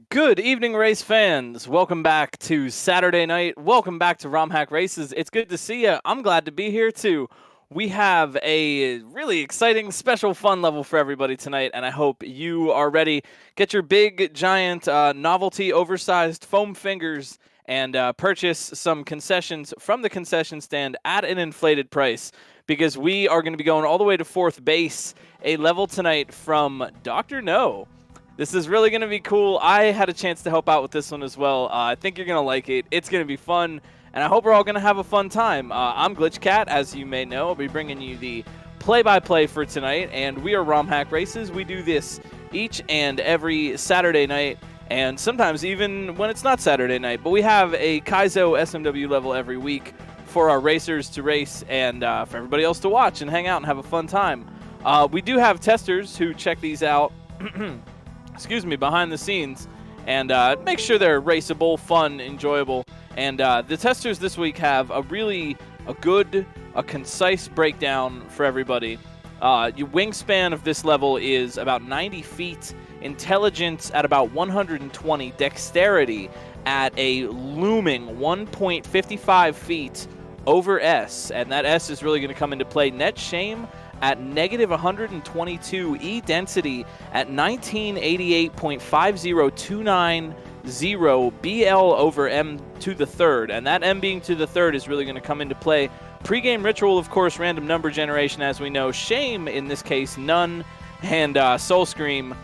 Good evening, race fans. Welcome back to Saturday night. Welcome back to Romhack Races. It's good to see you. I'm glad to be here too. We have a really exciting, special, fun level for everybody tonight, and I hope you are ready. Get your big, giant, novelty, oversized foam fingers and purchase some concessions from the concession stand at an inflated price because we are going to be going all the way to fourth base, a level tonight from Dr. No. This is really going to be cool. I had a chance to help out with this one as well. I think you're going to like it. It's going to be fun, and I hope we're all going to have a fun time. I'm Glitch Cat, as you may know. I'll be bringing you the play-by-play for tonight, and we are Romhack Races. We do this each and every Saturday night, and sometimes even when it's not Saturday night. But we have a Kaizo SMW level every week for our racers to race and for everybody else to watch and hang out and have a fun time. We do have testers who check these out behind the scenes and make sure they're raceable, fun, enjoyable. And the testers this week have a concise breakdown for everybody. Your wingspan of this level is about 90 feet, intelligence at about 120, dexterity at a looming 1.55 feet over S, and that S is really going to come into play. Net shame at negative 122, E-density at 1988.50290, BL over M to the third, and that M being to the third is really going to come into play. Pre-game ritual, of course, random number generation, as we know. Shame, in this case, none, and Soul Scream,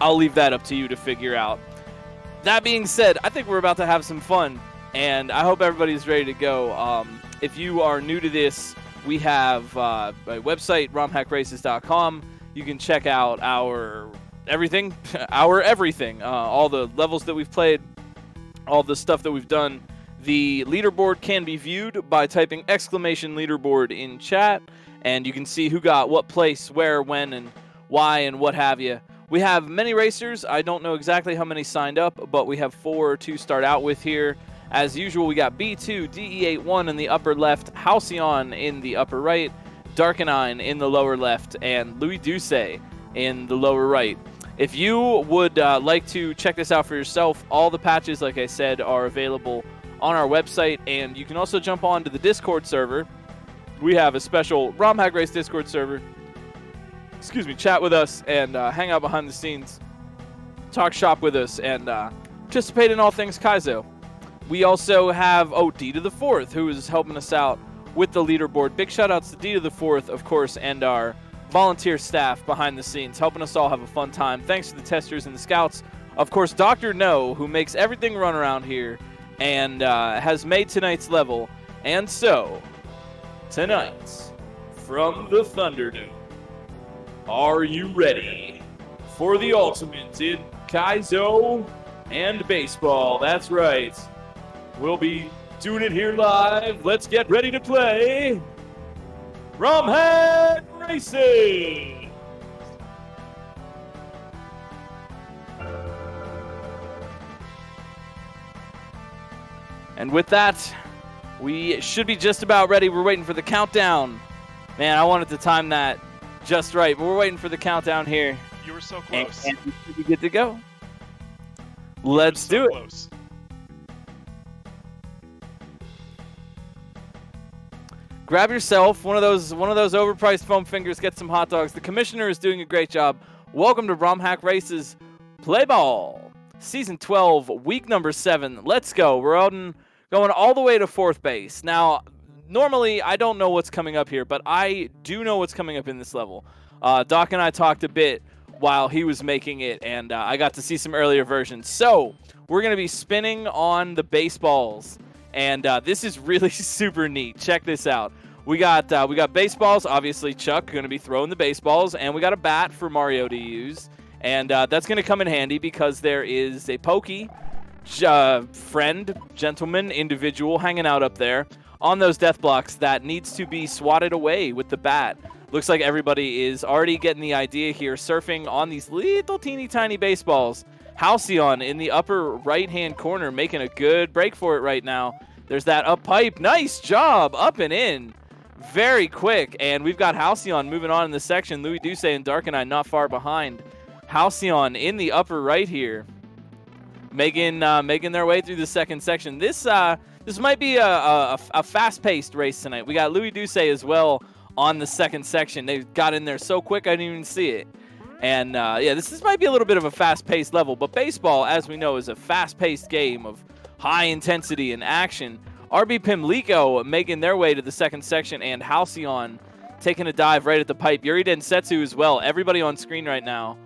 I'll leave that up to you to figure out. That being said, I think we're about to have some fun, and I hope everybody's ready to go. If you are new to this, we have a website, romhackraces.com. You can check out our everything, all the levels that we've played, all the stuff that we've done. The leaderboard can be viewed by typing !leaderboard in chat, and you can see who got what place, where, when, and why, and what have you. We have many racers. I don't know exactly how many signed up, but we have 4 to start out with here. As usual, we got B2, DE81 in the upper left, Halcyon in the upper right, Darkenine in the lower left, and Louis Douce in the lower right. If you would like to check this out for yourself, all the patches, like I said, are available on our website, and you can also jump on to the Discord server. We have a special Romhack Race Discord server. Chat with us and hang out behind the scenes, talk shop with us, and participate in all things Kaizo. We also have, D to the fourth, who is helping us out with the leaderboard. Big shout-outs to D to the fourth, of course, and our volunteer staff behind the scenes, helping us all have a fun time. Thanks to the testers and the scouts. Of course, Dr. No, who makes everything run around here and has made tonight's level. And so, tonight, from the Thunderdome, are you ready for the ultimate in Kaizo and baseball? That's right. We'll be doing it here live. Let's get ready to play Romhack Racing! And with that, we should be just about ready. We're waiting for the countdown. Man, I wanted to time that just right, but we're waiting for the countdown here. You were so close. And we should be good to go. Let's do it. Close. Grab yourself one of those overpriced foam fingers. Get some hot dogs. The commissioner is doing a great job. Welcome to Romhack Races Play Ball, Season 12, Week number 7. Let's go. We're going all the way to fourth base. Now, normally I don't know what's coming up here, but I do know what's coming up in this level. Doc and I talked a bit while he was making it, and I got to see some earlier versions. So we're going to be spinning on the baseballs. And this is really super neat. Check this out. We got baseballs. Obviously, Chuck going to be throwing the baseballs, and we got a bat for Mario to use. And that's going to come in handy because there is a pokey friend, gentleman, individual hanging out up there on those death blocks that needs to be swatted away with the bat. Looks like everybody is already getting the idea here, surfing on these little teeny tiny baseballs. Halcyon in the upper right-hand corner making a good break for it right now. There's that up pipe. Nice job. Up and in. Very quick. And we've got Halcyon moving on in the section. Louis Douce and Darkenine not far behind. Halcyon in the upper right here. making their way through the second section. This might be a fast-paced race tonight. We got Louis Duce as well on the second section. They got in there so quick I didn't even see it. And yeah, this might be a little bit of a fast-paced level, but baseball, as we know, is a fast-paced game of high intensity and action. RB Pimlico making their way to the second section, and Halcyon taking a dive right at the pipe. Yuri Densetsu as well. Everybody on screen right now.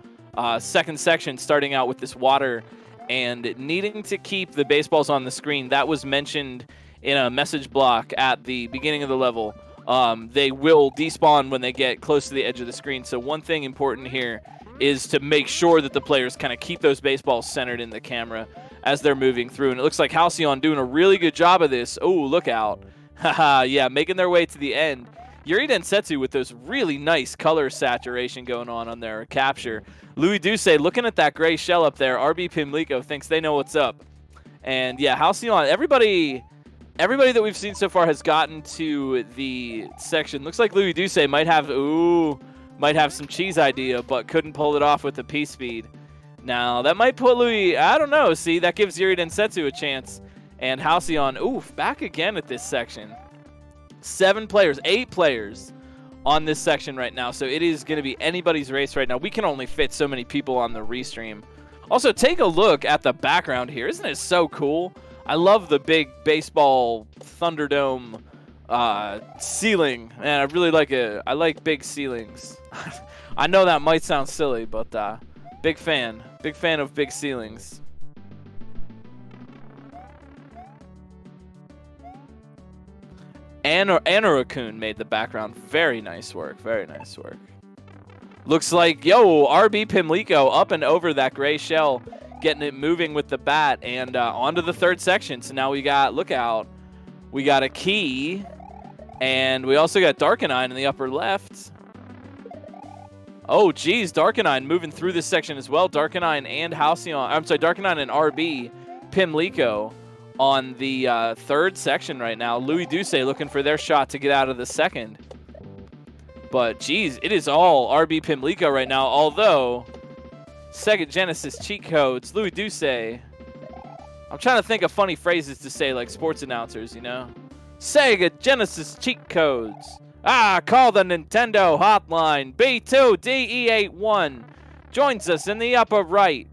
Second section starting out with this water and needing to keep the baseballs on the screen. That was mentioned in a message block at the beginning of the level. They will despawn when they get close to the edge of the screen. So one thing important here is to make sure that the players kind of keep those baseballs centered in the camera as they're moving through. And it looks like Halcyon doing a really good job of this. Oh, look out. Haha, yeah, making their way to the end. Yuri Densetsu with those really nice color saturation going on their capture. Louis Duce looking at that gray shell up there. RB Pimlico thinks they know what's up. And yeah, Halcyon, everybody that we've seen so far has gotten to the section. Looks like Louis Duce might have some cheese idea, but couldn't pull it off with the P speed. Now, that might put Louis, I don't know. See, that gives Yuri Densetsu a chance. And Halcyon, back again at this section. 8 players on this section right now. So it is going to be anybody's race right now. We can only fit so many people on the restream. Also, take a look at the background here. Isn't it so cool? I love the big baseball Thunderdome ceiling. Man, I really like it. I like big ceilings. I know that might sound silly, but big fan. Big fan of big ceilings. Anorakun made the background. Very nice work. Very nice work. Looks like, RB Pimlico up and over that gray shell, getting it moving with the bat, and onto the third section. So now we got, look out, we got a key, and we also got Darkenine in the upper left. Oh, geez, Darkenine moving through this section as well. Darkenine and Darkenine and RB Pimlico on the third section right now. Louis Duce looking for their shot to get out of the second. But, geez, it is all RB Pimlico right now, although Sega Genesis cheat codes, Louis Duce. I'm trying to think of funny phrases to say like sports announcers, you know? Sega Genesis cheat codes. Call the Nintendo hotline. B2DE81 joins us in the upper right.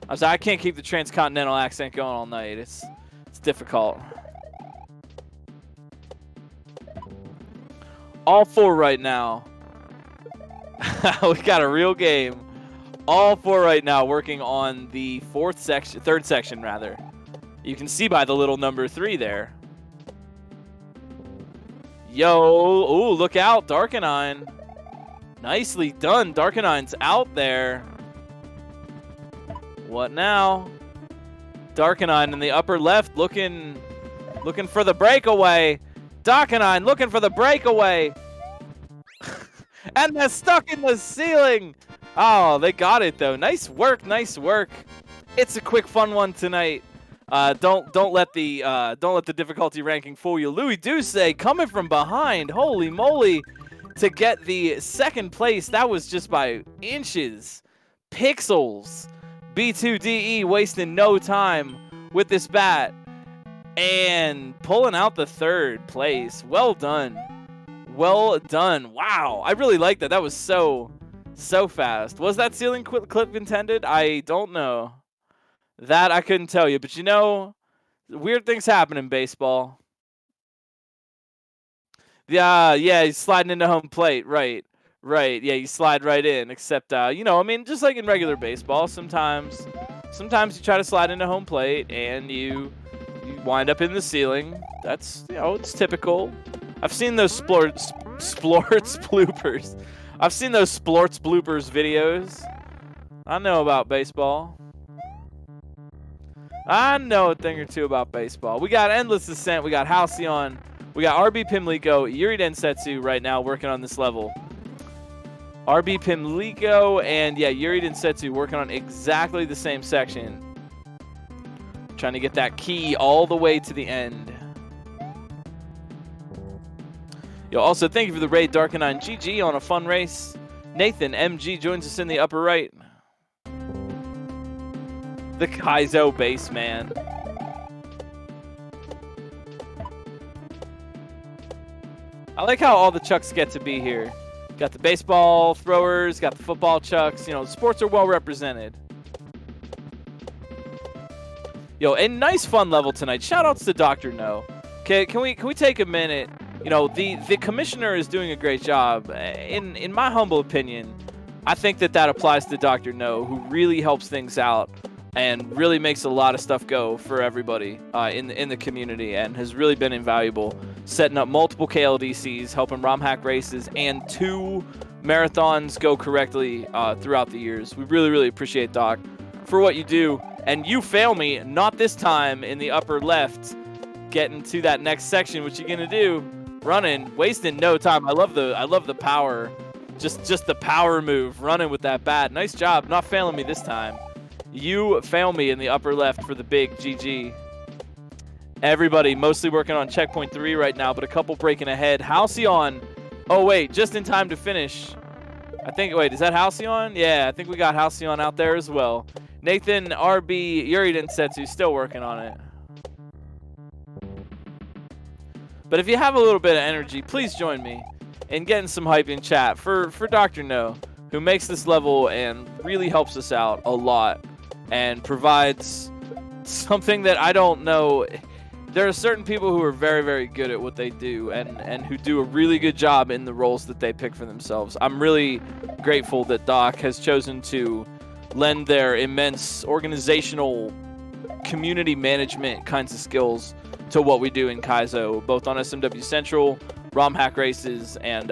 I can't keep the transcontinental accent going all night. It's difficult. All 4 right now. We got a real game. All 4 right now working on the third section rather. You can see by the little number 3 there. Look out, Darkenine. Nicely done. Darkenine's out there. What now? Darkenine in the upper left looking for the breakaway. Darkenine looking for the breakaway. And they're stuck in the ceiling. Oh, they got it though. Nice work, nice work. It's a quick fun one tonight. Don't let the difficulty ranking fool you. Louis Duce coming from behind. Holy moly. To get the second place. That was just by inches. Pixels. B2DE wasting no time with this bat and pulling out the third place. Well done. Well done. Wow. I really like that. That was so fast. Was that ceiling clip intended? I don't know. That I couldn't tell you. But you know, weird things happen in baseball. Yeah, he's sliding into home plate. Right. Yeah, you slide right in. Except, just like in regular baseball, sometimes you try to slide into home plate and you wind up in the ceiling. That's, it's typical. I've seen those splorts bloopers. I've seen those splorts bloopers videos. I know about baseball. I know a thing or two about baseball. We got Endless Ascent. We got Halcyon. We got RB Pimlico, Yuri Densetsu right now working on this level. RB Pimlico and, Yuri Densetsu working on exactly the same section. Trying to get that key all the way to the end. Also, thank you for the raid, Darkenine GG on a fun race. Nathan MG joins us in the upper right. The Kaizo base, man. I like how all the Chucks get to be here. Got the baseball throwers, got the football Chucks. You know, sports are well represented. Yo, a nice fun level tonight. Shout outs to Dr. No. Okay, can we take a minute? You know, the commissioner is doing a great job. In my humble opinion, I think that applies to Dr. No, who really helps things out and really makes a lot of stuff go for everybody in the community, and has really been invaluable, setting up multiple KLDCs, helping Romhack races, and 2 marathons go correctly throughout the years. We really, really appreciate Doc for what you do. And you fail me, not this time in the upper left, getting to that next section. What you gonna do? Running, wasting no time. I love the power, just the power move, running with that bat. Nice job, not failing me this time. You fail me in the upper left for the big GG. Everybody mostly working on checkpoint 3 right now, but a couple breaking ahead. Halcyon, oh wait, just in time to finish. I think, wait, is that Halcyon? Yeah, I think we got Halcyon out there as well. Nathan, RB, Yuri Densetsu still working on it. But if you have a little bit of energy, please join me in getting some hype in chat for Dr. No, who makes this level and really helps us out a lot and provides something that I don't know. There are certain people who are very, very good at what they do and who do a really good job in the roles that they pick for themselves. I'm really grateful that Doc has chosen to lend their immense organizational community management kinds of skills to what we do in Kaizo, both on SMW Central, Romhack races, and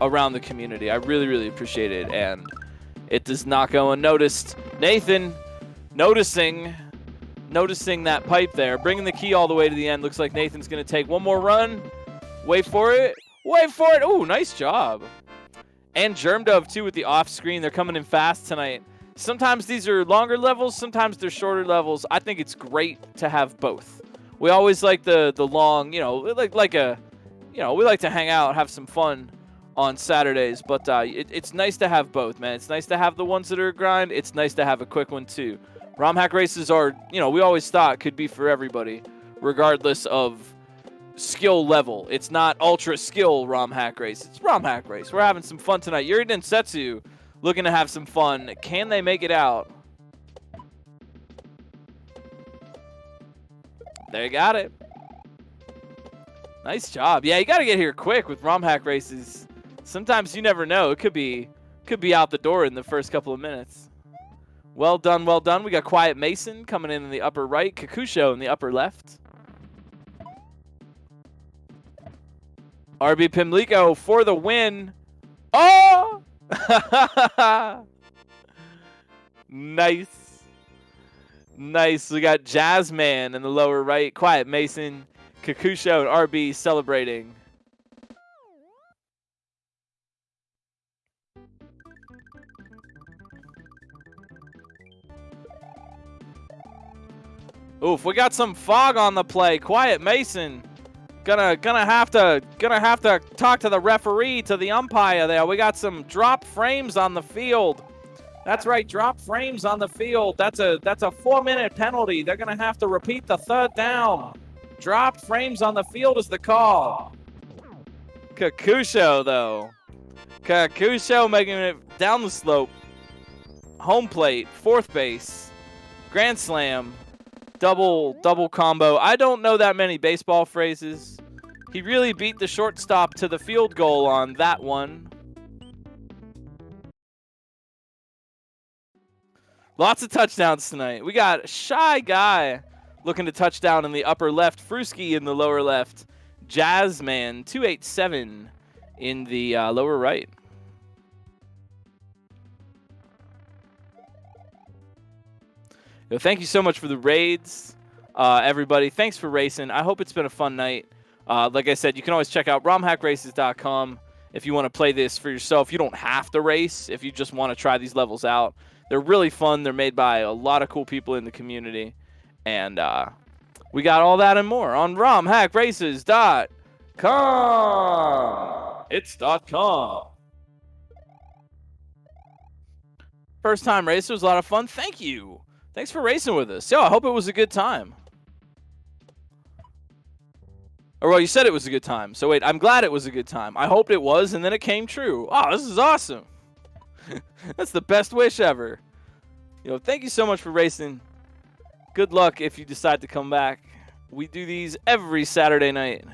around the community. I really, really appreciate it, and it does not go unnoticed. Nathan, noticing that pipe there, bringing the key all the way to the end. Looks like Nathan's going to take one more run. Wait for it. Wait for it. Ooh, nice job. And Germdove, too, with the off-screen. They're coming in fast tonight. Sometimes these are longer levels. Sometimes they're shorter levels. I think it's great to have both. We always like the long, you know, we like to hang out, have some fun on Saturdays. But it's nice to have both, man. It's nice to have the ones that are a grind. It's nice to have a quick one, too. Romhack races are, you know, we always thought could be for everybody, regardless of skill level. It's not ultra skill Romhack race. It's Romhack race. We're having some fun tonight. Yuri Densetsu looking to have some fun. Can they make it out? They got it. Nice job. Yeah, you got to get here quick with Romhack races. Sometimes you never know. It could be out the door in the first couple of minutes. Well done, well done. We got Quiet Mason coming in the upper right. Kakusho in the upper left. RB Pimlico for the win. Oh! Nice. Nice. We got Jazzman in the lower right. Quiet Mason, Kakusho, and RB celebrating. Oof, we got some fog on the play. Quiet Mason gonna have to talk to the referee, to the umpire there. We got some drop frames on the field. That's right, drop frames on the field. That's a 4-minute penalty. They're gonna have to repeat the third down. Dropped frames on the field is the call. Kakusho though. Kakusho making it down the slope. Home plate, fourth base, grand slam. Double combo. I don't know that many baseball phrases. He really beat the shortstop to the field goal on that one. Lots of touchdowns tonight. We got Shy Guy looking to touchdown in the upper left. Fruski in the lower left. Jazzman 287 in the lower right. Yo, thank you so much for the raids, everybody. Thanks for racing. I hope it's been a fun night. Like I said, you can always check out romhackraces.com if you want to play this for yourself. You don't have to race if you just want to try these levels out. They're really fun. They're made by a lot of cool people in the community. And we got all that and more on romhackraces.com. It's .com. First time racer was a lot of fun. Thank you. Thanks for racing with us. Yo, I hope it was a good time. Or, well, you said it was a good time. So, wait, I'm glad it was a good time. I hoped it was, and then it came true. Oh, this is awesome. That's the best wish ever. Yo, thank you so much for racing. Good luck if you decide to come back. We do these every Saturday night.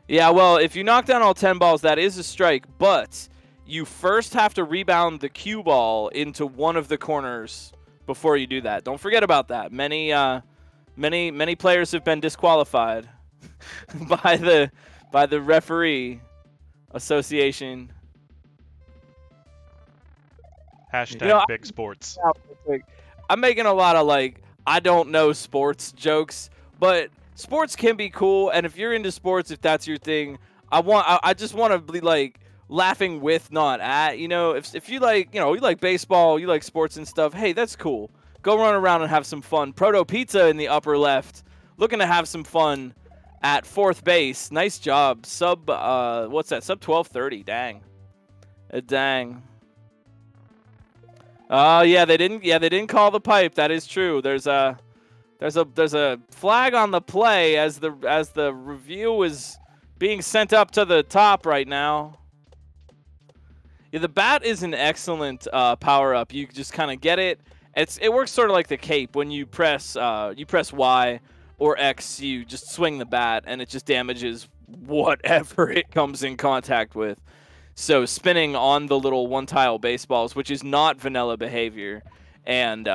Yeah, well, if you knock down all 10 balls, that is a strike, but you first have to rebound the cue ball into one of the corners before you do that. Don't forget about that. Many players have been disqualified by the referee association. Hashtag big sports. I'm making a lot of I don't know sports jokes, but sports can be cool, and if you're into sports, if that's your thing, I just want to be laughing with, not at. If you you like baseball, you like sports and stuff, hey, that's cool. Go run around and have some fun. Proto Pizza in the upper left, looking to have some fun at fourth base. Nice job. Sub what's that? Sub 1230. Dang. Dang. Oh yeah, they didn't call the pipe. That is true. There's a flag on the play as the review is being sent up to the top right now. Yeah, the bat is an excellent power up. You just kind of get it. It works sort of like the cape. When you press Y or X, you just swing the bat and it just damages whatever it comes in contact with. So spinning on the little one-tile baseballs, which is not vanilla behavior, and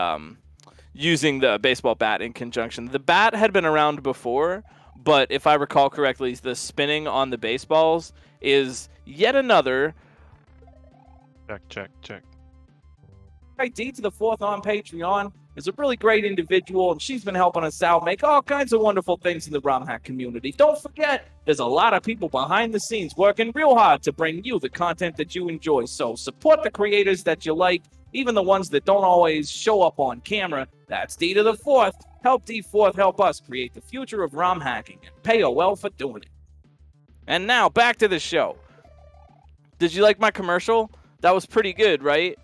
using the baseball bat in conjunction. The bat had been around before, but if I recall correctly, the spinning on the baseballs is yet another. Check. Right, D to the fourth on Patreon is a really great individual, and she's been helping us out make all kinds of wonderful things in the Romhack community. Don't forget, there's a lot of people behind the scenes working real hard to bring you the content that you enjoy. So support the creators that you like, even the ones that don't always show up on camera. That's D to the fourth. Help D4 help us create the future of ROM hacking, and pay her well for doing it. And now, back to the show. Did you like my commercial? That was pretty good, right?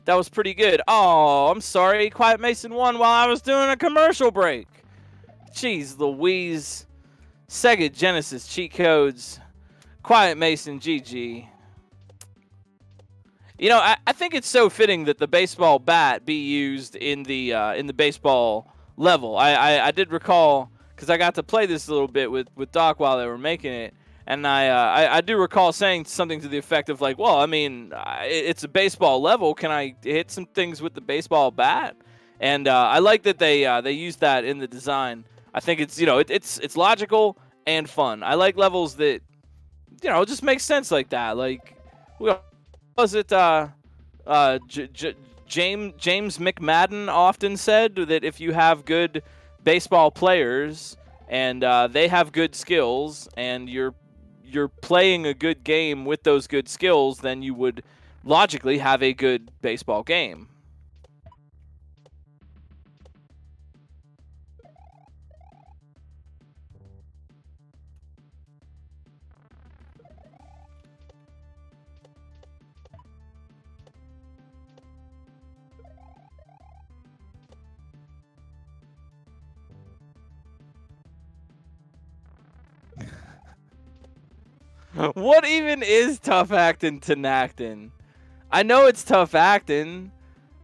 That was pretty good. Oh, I'm sorry. Quiet Mason won while I was doing a commercial break. Jeez Louise. Sega Genesis cheat codes. Quiet Mason GG. I think it's so fitting that the baseball bat be used in the baseball level. I did recall, because I got to play this a little bit with Doc while they were making it. And I do recall saying something to the effect of well, I mean, it's a baseball level. Can I hit some things with the baseball bat? And I like that they use that in the design. I think it's it's logical and fun. I like levels that just make sense like that. Was it James McMadden often said that if you have good baseball players and they have good skills and you're playing a good game with those good skills, then you would logically have a good baseball game. What even is tough acting to Nacton? I know it's tough acting.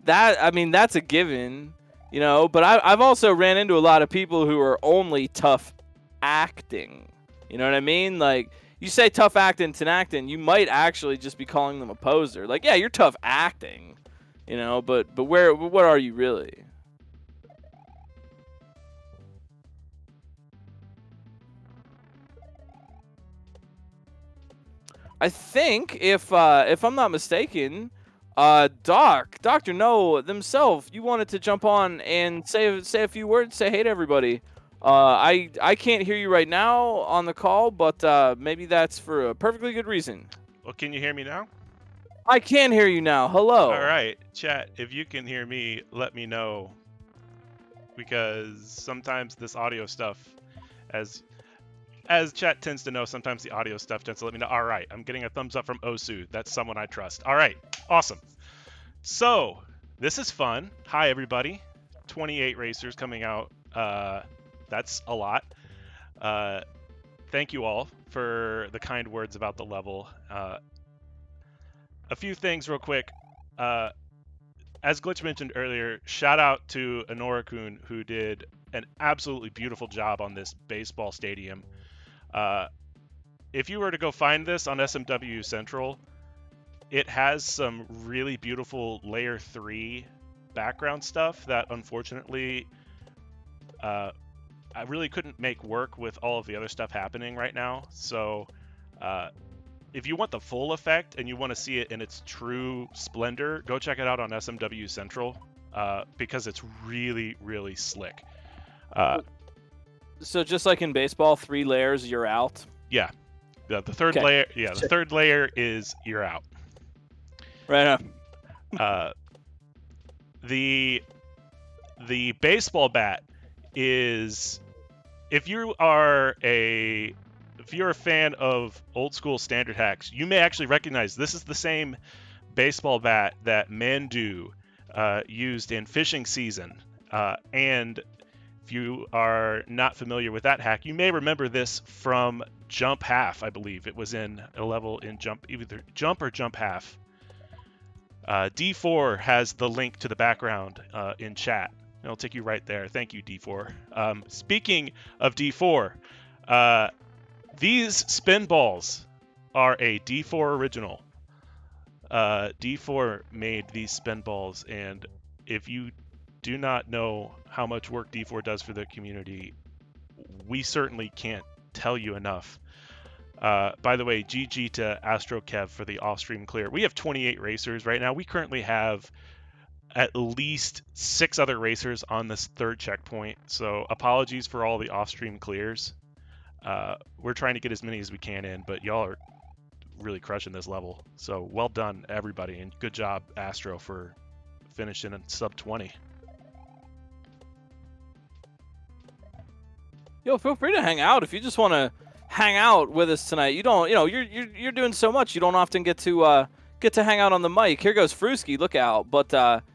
That's a given, but I've also ran into a lot of people who are only tough acting. You know what I mean? You say tough acting to Nacton, you might actually just be calling them a poser. Yeah, you're tough acting, but what are you really? I think if I'm not mistaken, Dr. No themselves, you wanted to jump on and say a few words, say hey to everybody. I can't hear you right now on the call, but maybe that's for a perfectly good reason. Well, can you hear me now? I can hear you now. Hello. All right, chat. If you can hear me, let me know, because sometimes this audio stuff, as chat tends to know, sometimes the audio stuff tends to let me know. All right, I'm getting a thumbs up from Osu. That's someone I trust. All right. Awesome. So this is fun. Hi, everybody. 28 racers coming out. That's a lot. Thank you all for the kind words about the level. A few things real quick. As Glitch mentioned earlier, shout out to Anorakun, who did an absolutely beautiful job on this baseball stadium. If you were to go find this on SMW Central, it has some really beautiful layer 3 background stuff that unfortunately I really couldn't make work with all of the other stuff happening right now. So if you want the full effect and you want to see it in its true splendor, go check it out on SMW Central because it's really, really slick. So just like in baseball, 3 layers, you're out. Yeah. The third Okay. layer, yeah, the third layer is you're out. Right on. The baseball bat is, if you're a fan of old school standard hacks, you may actually recognize this is the same baseball bat that Mandu used in fishing season. And if you are not familiar with that hack, you may remember this from Jump Half, I believe. It was in a level in either Jump or Jump Half. D4 has the link to the background in chat. It'll take you right there. Thank you, D4. Speaking of D4, these spin balls are a D4 original. D4 made these spin balls, and if you do not know how much work D4 does for the community, we certainly can't tell you enough. By the way, GG to AstroKev for the off-stream clear. We have 28 racers right now. We currently have at least 6 other racers on this third checkpoint, so apologies for all the off-stream clears. We're trying to get as many as we can in, but y'all are really crushing this level. So well done, everybody, and good job, Astro, for finishing in sub 20. Yo, feel free to hang out if you just want to hang out with us tonight. You don't, you're doing so much. You don't often get to hang out on the mic. Here goes Fruski. Look out. But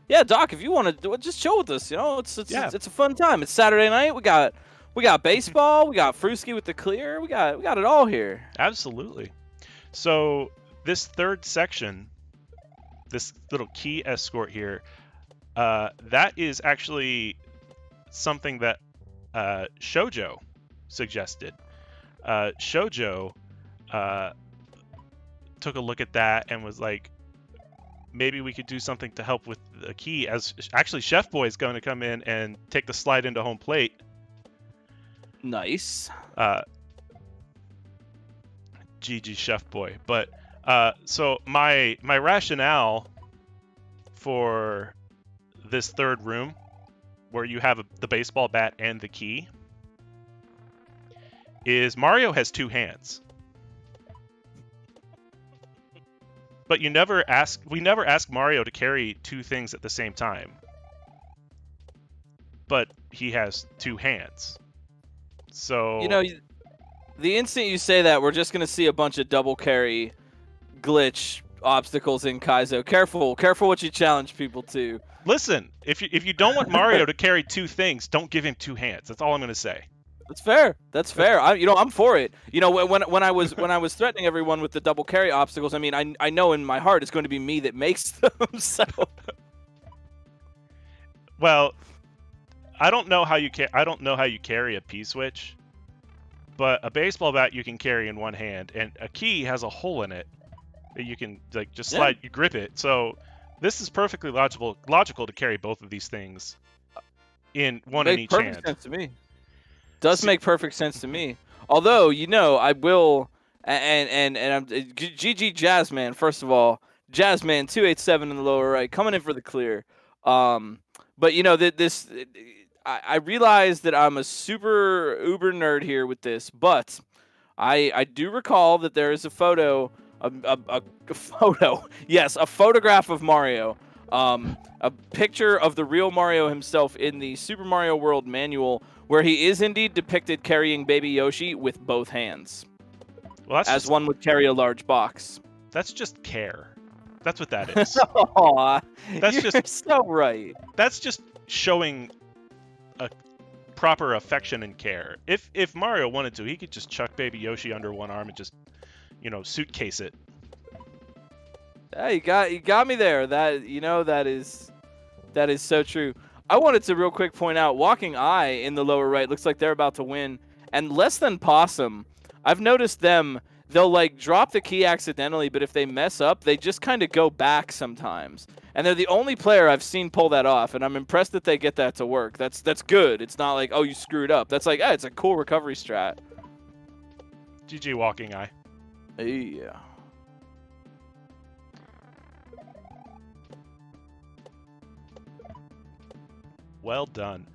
yeah, Doc, if you want to just chill with us, it's a fun time. It's Saturday night. We got baseball. We got Fruski with the clear. We got it all here. Absolutely. So this third section, this little key escort here, that is actually something that Shoujo suggested. Shoujo took a look at that and was like, maybe we could do something to help with the key, as actually Chef Boy is going to come in and take the slide into home plate. Nice. GG Chef Boy. But so my rationale for this third room, where you have the baseball bat and the key, is Mario has 2 hands. But we never ask Mario to carry 2 things at the same time. But he has 2 hands. So the instant you say that, we're just gonna see a bunch of double carry glitch obstacles in Kaizo. Careful what you challenge people to. Listen, if you don't want Mario to carry 2 things, don't give him 2 hands. That's all I'm gonna say. That's fair. I'm for it. When I was threatening everyone with the double carry obstacles, I mean, I know in my heart it's going to be me that makes them. So, well, I don't know how you carry a P-switch, but a baseball bat you can carry in one hand, and a key has a hole in it that you can just slide. You grip it. So this is perfectly logical to carry both of these things in one in each hand. Perfect sense to me. Does make perfect sense to me. Although, I will, and I'm GG Jazzman. First of all, Jazzman 287 in the lower right, coming in for the clear. But this, I realize that I'm a super uber nerd here with this, but I do recall that there is a photo, a photo, yes, a photograph of Mario. A picture of the real Mario himself in the Super Mario World manual, where he is indeed depicted carrying Baby Yoshi with both hands. Well, one would carry a large box. That's just care. That's what that is. Aw, That's you're just so right. that's just showing a proper affection and care. If Mario wanted to, he could just chuck Baby Yoshi under one arm and just, suitcase it. Yeah, you got me there. That is so true. I wanted to real quick point out Walking Eye in the lower right looks like they're about to win, and Less Than Possum. I've noticed them. They'll like drop the key accidentally, but if they mess up, they just kind of go back sometimes. And they're the only player I've seen pull that off, and I'm impressed that they get that to work. That's good. It's not like, oh, you screwed up. That's like, it's a cool recovery strat. GG Walking Eye. Yeah. Well done.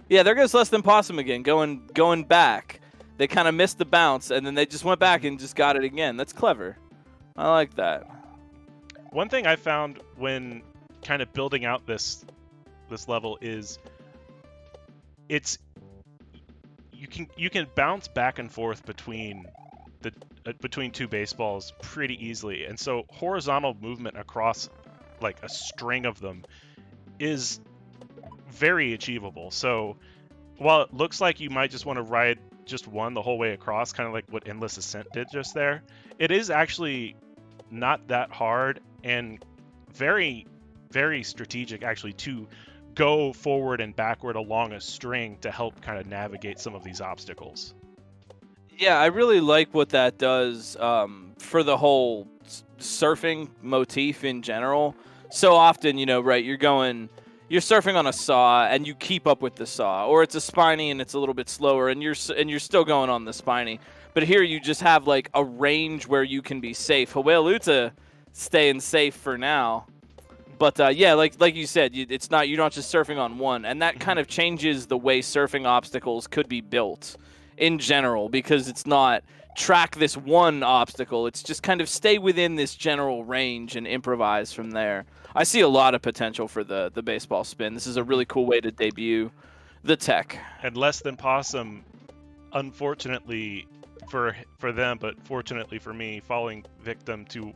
Yeah, there goes Less Than Possum again, going back. They kind of missed the bounce, and then they just went back and just got it again. That's clever. I like that. One thing I found when kind of building out this level is you can bounce back and forth between two baseballs pretty easily, and so horizontal movement across like a string of them is very achievable. So while it looks like you might just want to ride just one the whole way across, kind of like what Endless Ascent did just there, it is actually not that hard and very, very strategic actually to go forward and backward along a string to help kind of navigate some of these obstacles. Yeah, I really like what that does for the whole surfing motif in general. So often, right, you're surfing on a saw and you keep up with the saw, or it's a spiny and it's a little bit slower and you're still going on the spiny. But here you just have like a range where you can be safe. Hawaiiluta staying safe for now. But yeah, like you said, you're not just surfing on one, and that kind of changes the way surfing obstacles could be built in general, because it's not track this one obstacle. It's just kind of stay within this general range and improvise from there. I see a lot of potential for the baseball spin. This is a really cool way to debut the tech. And Less Than Possum, unfortunately for them, but fortunately for me, falling victim to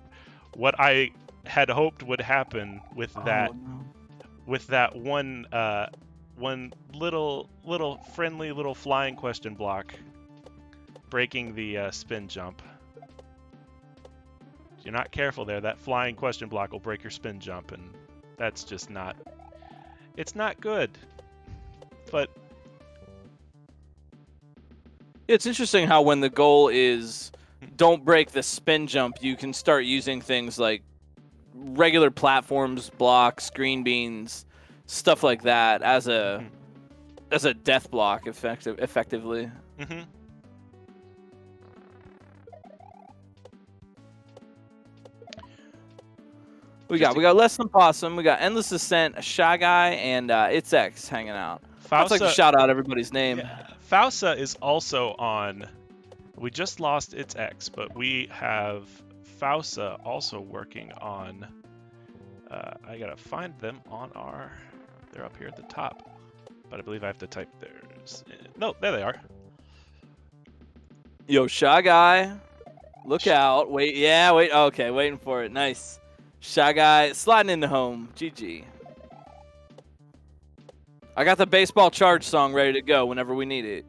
what I had hoped would happen with that one little friendly little flying question block, breaking the spin jump. If you're not careful there, that flying question block will break your spin jump, and that's just not good. But it's interesting how when the goal is don't break the spin jump, you can start using things like regular platforms, blocks, green beans, stuff like that as a death block effectively. Mm-hmm. We got Less Than Possum, we got Endless Ascent, Shy Guy, and It's X hanging out. I'd like to shout out everybody's name. Yeah, Fausa is also on. We just lost It's X, but we have Fausa also working on. I gotta find them on our. They're up here at the top, but I believe I have to type theirs. No, there they are. Yo, Shy Guy, look out! Wait, okay, waiting for it. Nice, Shy Guy sliding into home. GG. I got the baseball charge song ready to go whenever we need it.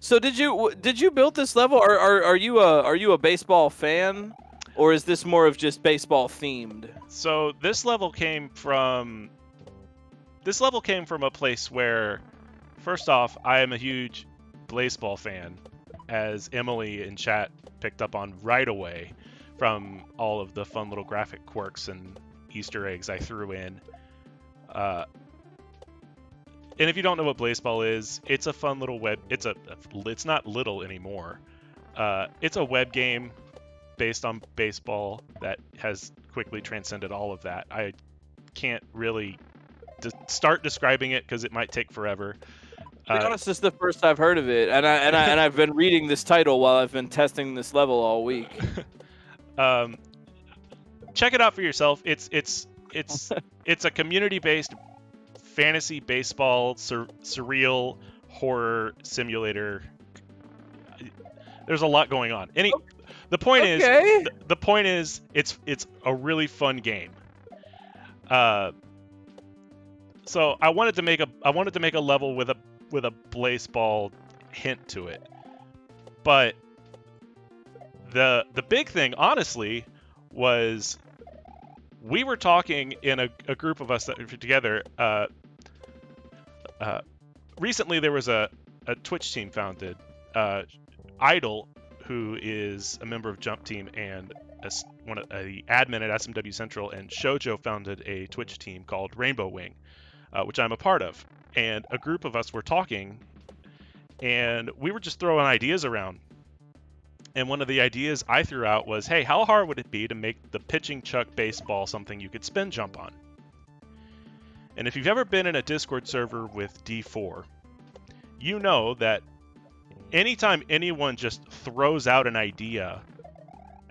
So did you build this level? Are you a baseball fan, or is this more of just baseball themed? So this level came from a place where, first off, I am a huge baseball fan, as Emily in chat picked up on right away from all of the fun little graphic quirks and Easter eggs I threw in. And if you don't know what baseball is, it's a fun little web. It's not little anymore. It's a web game based on baseball that has quickly transcended all of that. I can't really start describing it because it might take forever. To be honest, this is the first I've heard of it, and I've been reading this title while I've been testing this level all week. Check it out for yourself. It's it's a community-based fantasy baseball surreal horror simulator. There's a lot going on. The point is it's a really fun game. So I wanted to make a level with a baseball hint to it. But the big thing, honestly, was we were talking in a group of us that were together. Recently, there was a Twitch team founded. Idol, who is a member of Jump Team and the admin at SMW Central, and Shoujo founded a Twitch team called Rainbow Wing, which I'm a part of. And a group of us were talking, and we were just throwing ideas around. And one of the ideas I threw out was, hey, how hard would it be to make the pitching chuck baseball something you could spin jump on? And if you've ever been in a Discord server with D4, you know that anytime anyone just throws out an idea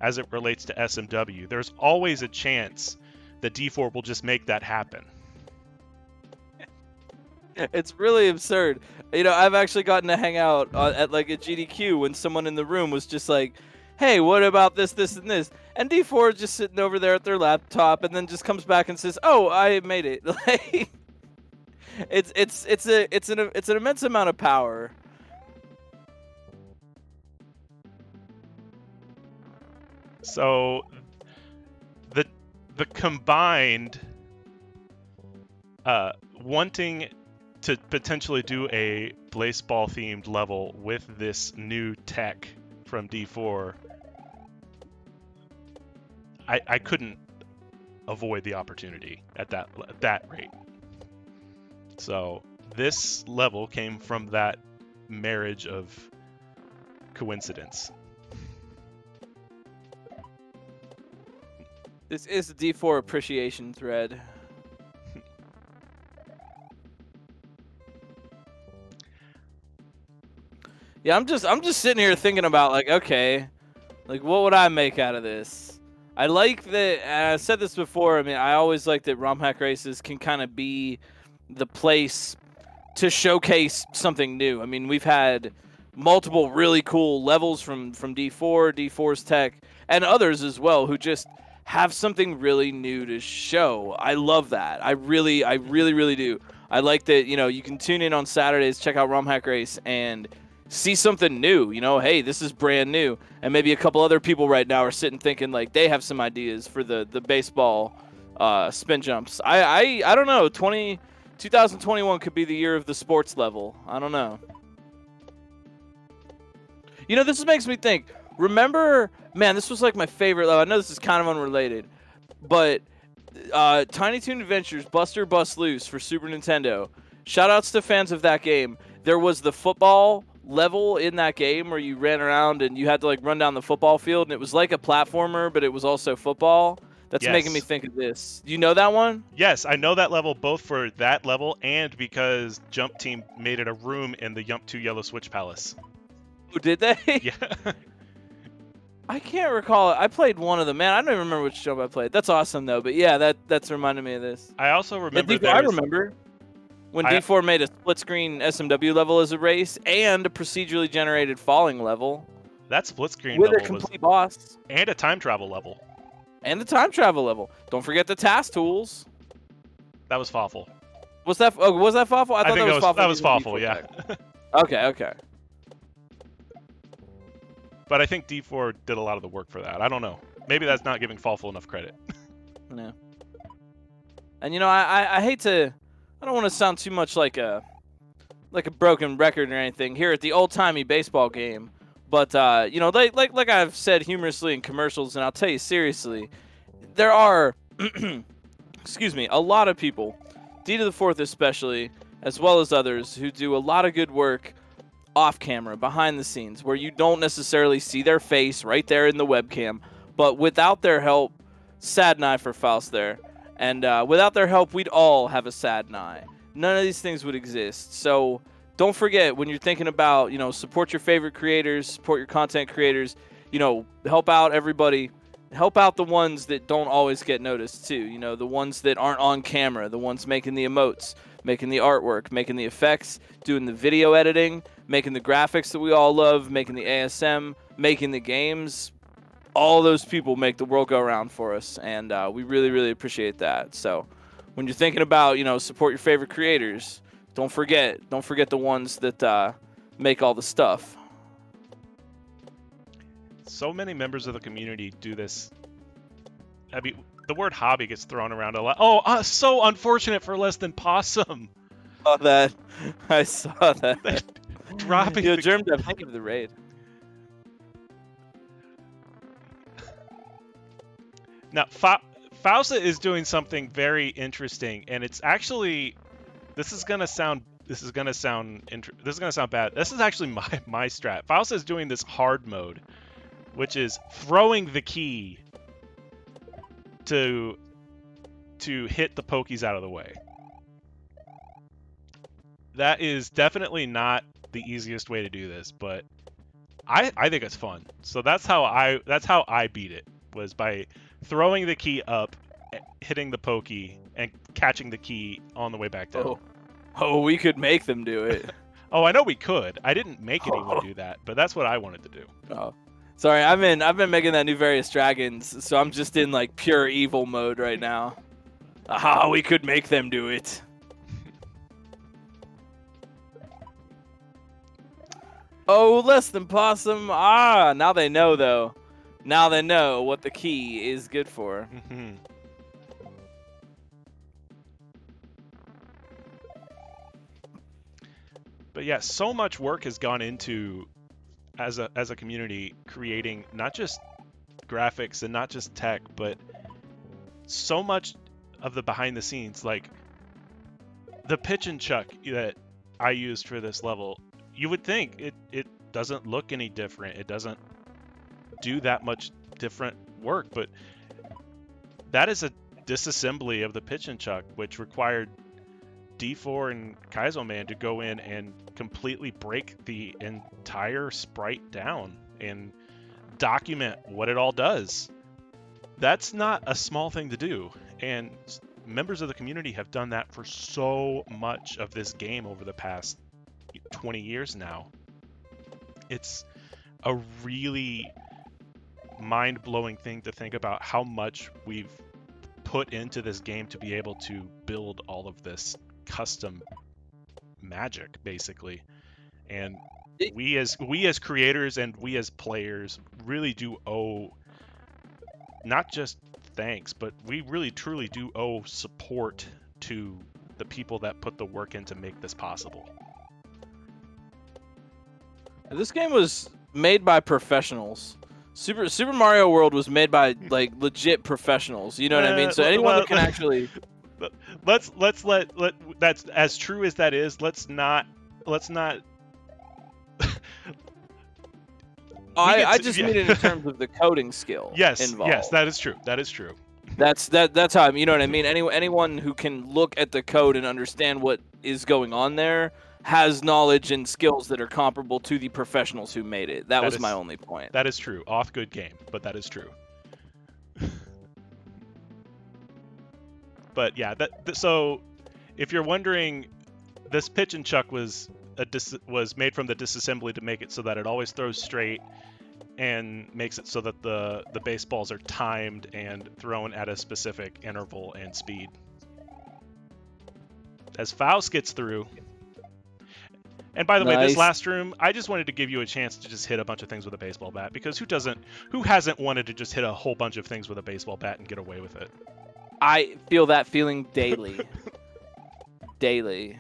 as it relates to SMW, there's always a chance that D4 will just make that happen. It's really absurd. I've actually gotten to hang out at like a GDQ when someone in the room was just like, hey, what about this, this, and this? And D4 is just sitting over there at their laptop and then just comes back and says, oh, I made it. Like, it's an immense amount of power. So the combined wanting to potentially do a baseball themed level with this new tech from D4, I couldn't avoid the opportunity at that rate. So this level came from that marriage of coincidence. This is the D4 appreciation thread. Yeah, I'm just sitting here thinking about, like, okay, like, what would I make out of this? I like that, and I've said this before, I mean, I always like that Romhack races can kind of be the place to showcase something new. I mean, we've had multiple really cool levels from D4, D4's tech, and others as well, who just have something really new to show. I love that. I really do. I like that, you can tune in on Saturdays, check out Romhack Race, and see something new. Hey, this is brand new. And maybe a couple other people right now are sitting thinking like they have some ideas for the baseball spin jumps. I don't know. 2021 could be the year of the sports level. I don't know. This makes me think. Remember, man, this was like my favorite level. I know this is kind of unrelated, but Tiny Toon Adventures Buster Bust Loose for Super Nintendo. Shoutouts to fans of that game. There was the football level in that game where you ran around and you had to like run down the football field, and it was like a platformer, but it was also football. That's making me think of this. Do you know that one? Yes, I know that level both for that level and because Jump Team made it a room in the Yump 2 Yellow Switch Palace. Oh, did they? Yeah. I can't recall it. I played one of them. Man, I don't even remember which jump I played. That's awesome, though. But yeah, that's reminded me of this. I also remember I remember when D4 made a split-screen SMW level as a race and a procedurally generated falling level. That split-screen with level a complete boss. And a time travel level. And the time travel level. Don't forget the task tools. That was Fawful. Was that Fawful? I thought think that was Fawful. That was Fawful, yeah. Okay. But I think D4 did a lot of the work for that. I don't know. Maybe that's not giving Fawful enough credit. No. And I hate to. I don't want to sound too much like a broken record or anything here at the old-timey baseball game, but like I've said humorously in commercials, and I'll tell you seriously, there are excuse me, a lot of people, D to the fourth especially, as well as others, who do a lot of good work off camera, behind the scenes, where you don't necessarily see their face right there in the webcam, but without their help, sad night for Faust there. And without their help, we'd all have a sad night. None of these things would exist. So don't forget, when you're thinking about, support your favorite creators, support your content creators, help out everybody. help out the ones that don't always get noticed too. You know, the ones that aren't on camera, the ones making the emotes, making the artwork, making the effects, doing the video editing, making the graphics that we all love, making the ASM, making the games. All those people make the world go around for us, and we really, really appreciate that. So when you're thinking about, support your favorite creators, don't forget the ones that make all the stuff. So many members of the community do this. I mean, the word hobby gets thrown around a lot. Oh, so unfortunate for Less Than Possum. I saw that. Dropping Yo, the... Germ Dev, thank you for the raid. Now, Fausta is doing something very interesting, and it's actually... This is gonna sound bad. This is actually my strat. Fausta is doing this hard mode, which is throwing the key to hit the pokies out of the way. That is definitely not the easiest way to do this, but I think it's fun. So that's how I beat it, was by throwing the key up, hitting the pokey, and catching the key on the way back down. Oh, we could make them do it. Oh, I know we could. I didn't make anyone do that, but that's what I wanted to do. Oh, sorry. I've been making that new Various Dragons, so I'm just in like pure evil mode right now. Aha, we could make them do it. Oh, Less Than Possum. Ah, now they know though. Now they know what the key is good for. But yeah, so much work has gone into, as a community, creating not just graphics and not just tech, but so much of the behind the scenes, like the pitch and chuck that I used for this level. You would think it doesn't look any different. It doesn't do that much different work, but that is a disassembly of the pitch and chuck, which required D4 and Kaizo Man to go in and completely break the entire sprite down and document what it all does. That's not a small thing to do, and members of the community have done that for so much of this game over the past 20 years now. It's a really mind-blowing thing to think about how much we've put into this game to be able to build all of this custom magic, basically. And we as creators and we as players really do owe not just thanks, but we really truly do owe support to the people that put the work in to make this possible. This game was made by professionals. Super Mario World was made by like legit professionals. You know what I mean? So anyone who can actually let's let that's as true as that is. Let's not. I just mean it in terms of the coding skill. Yes, involved. yes, that is true. That is true. That's how you know what I mean. Anyone who can look at the code and understand what is going on there has knowledge and skills that are comparable to the professionals who made it. That was my only point. That is true. Off good game, but that is true. But yeah, so if you're wondering, this pitch and chuck was made from the disassembly to make it so that it always throws straight and makes it so that the baseballs are timed and thrown at a specific interval and speed. As Faust gets through. And by the way, this last room, I just wanted to give you a chance to just hit a bunch of things with a baseball bat, because who hasn't wanted to just hit a whole bunch of things with a baseball bat and get away with it? I feel that feeling daily. Daily.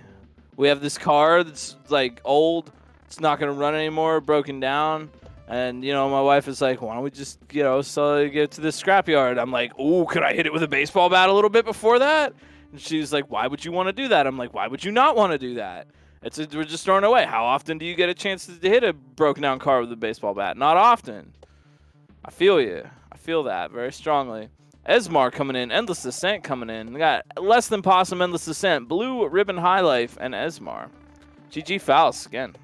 We have this car that's like old, it's not gonna run anymore, broken down, and my wife is like, why don't we just sell it, get it to the scrapyard? I'm like, ooh, could I hit it with a baseball bat a little bit before that? And she's like, why would you want to do that? I'm like, why would you not want to do that? We're just throwing it away. How often do you get a chance to hit a broken down car with a baseball bat? Not often. I feel you. I feel that very strongly. Esmar coming in. Endless Descent coming in. We got Less Than Possum, Endless Descent, Blue Ribbon High Life, and Esmar. GG Faust again.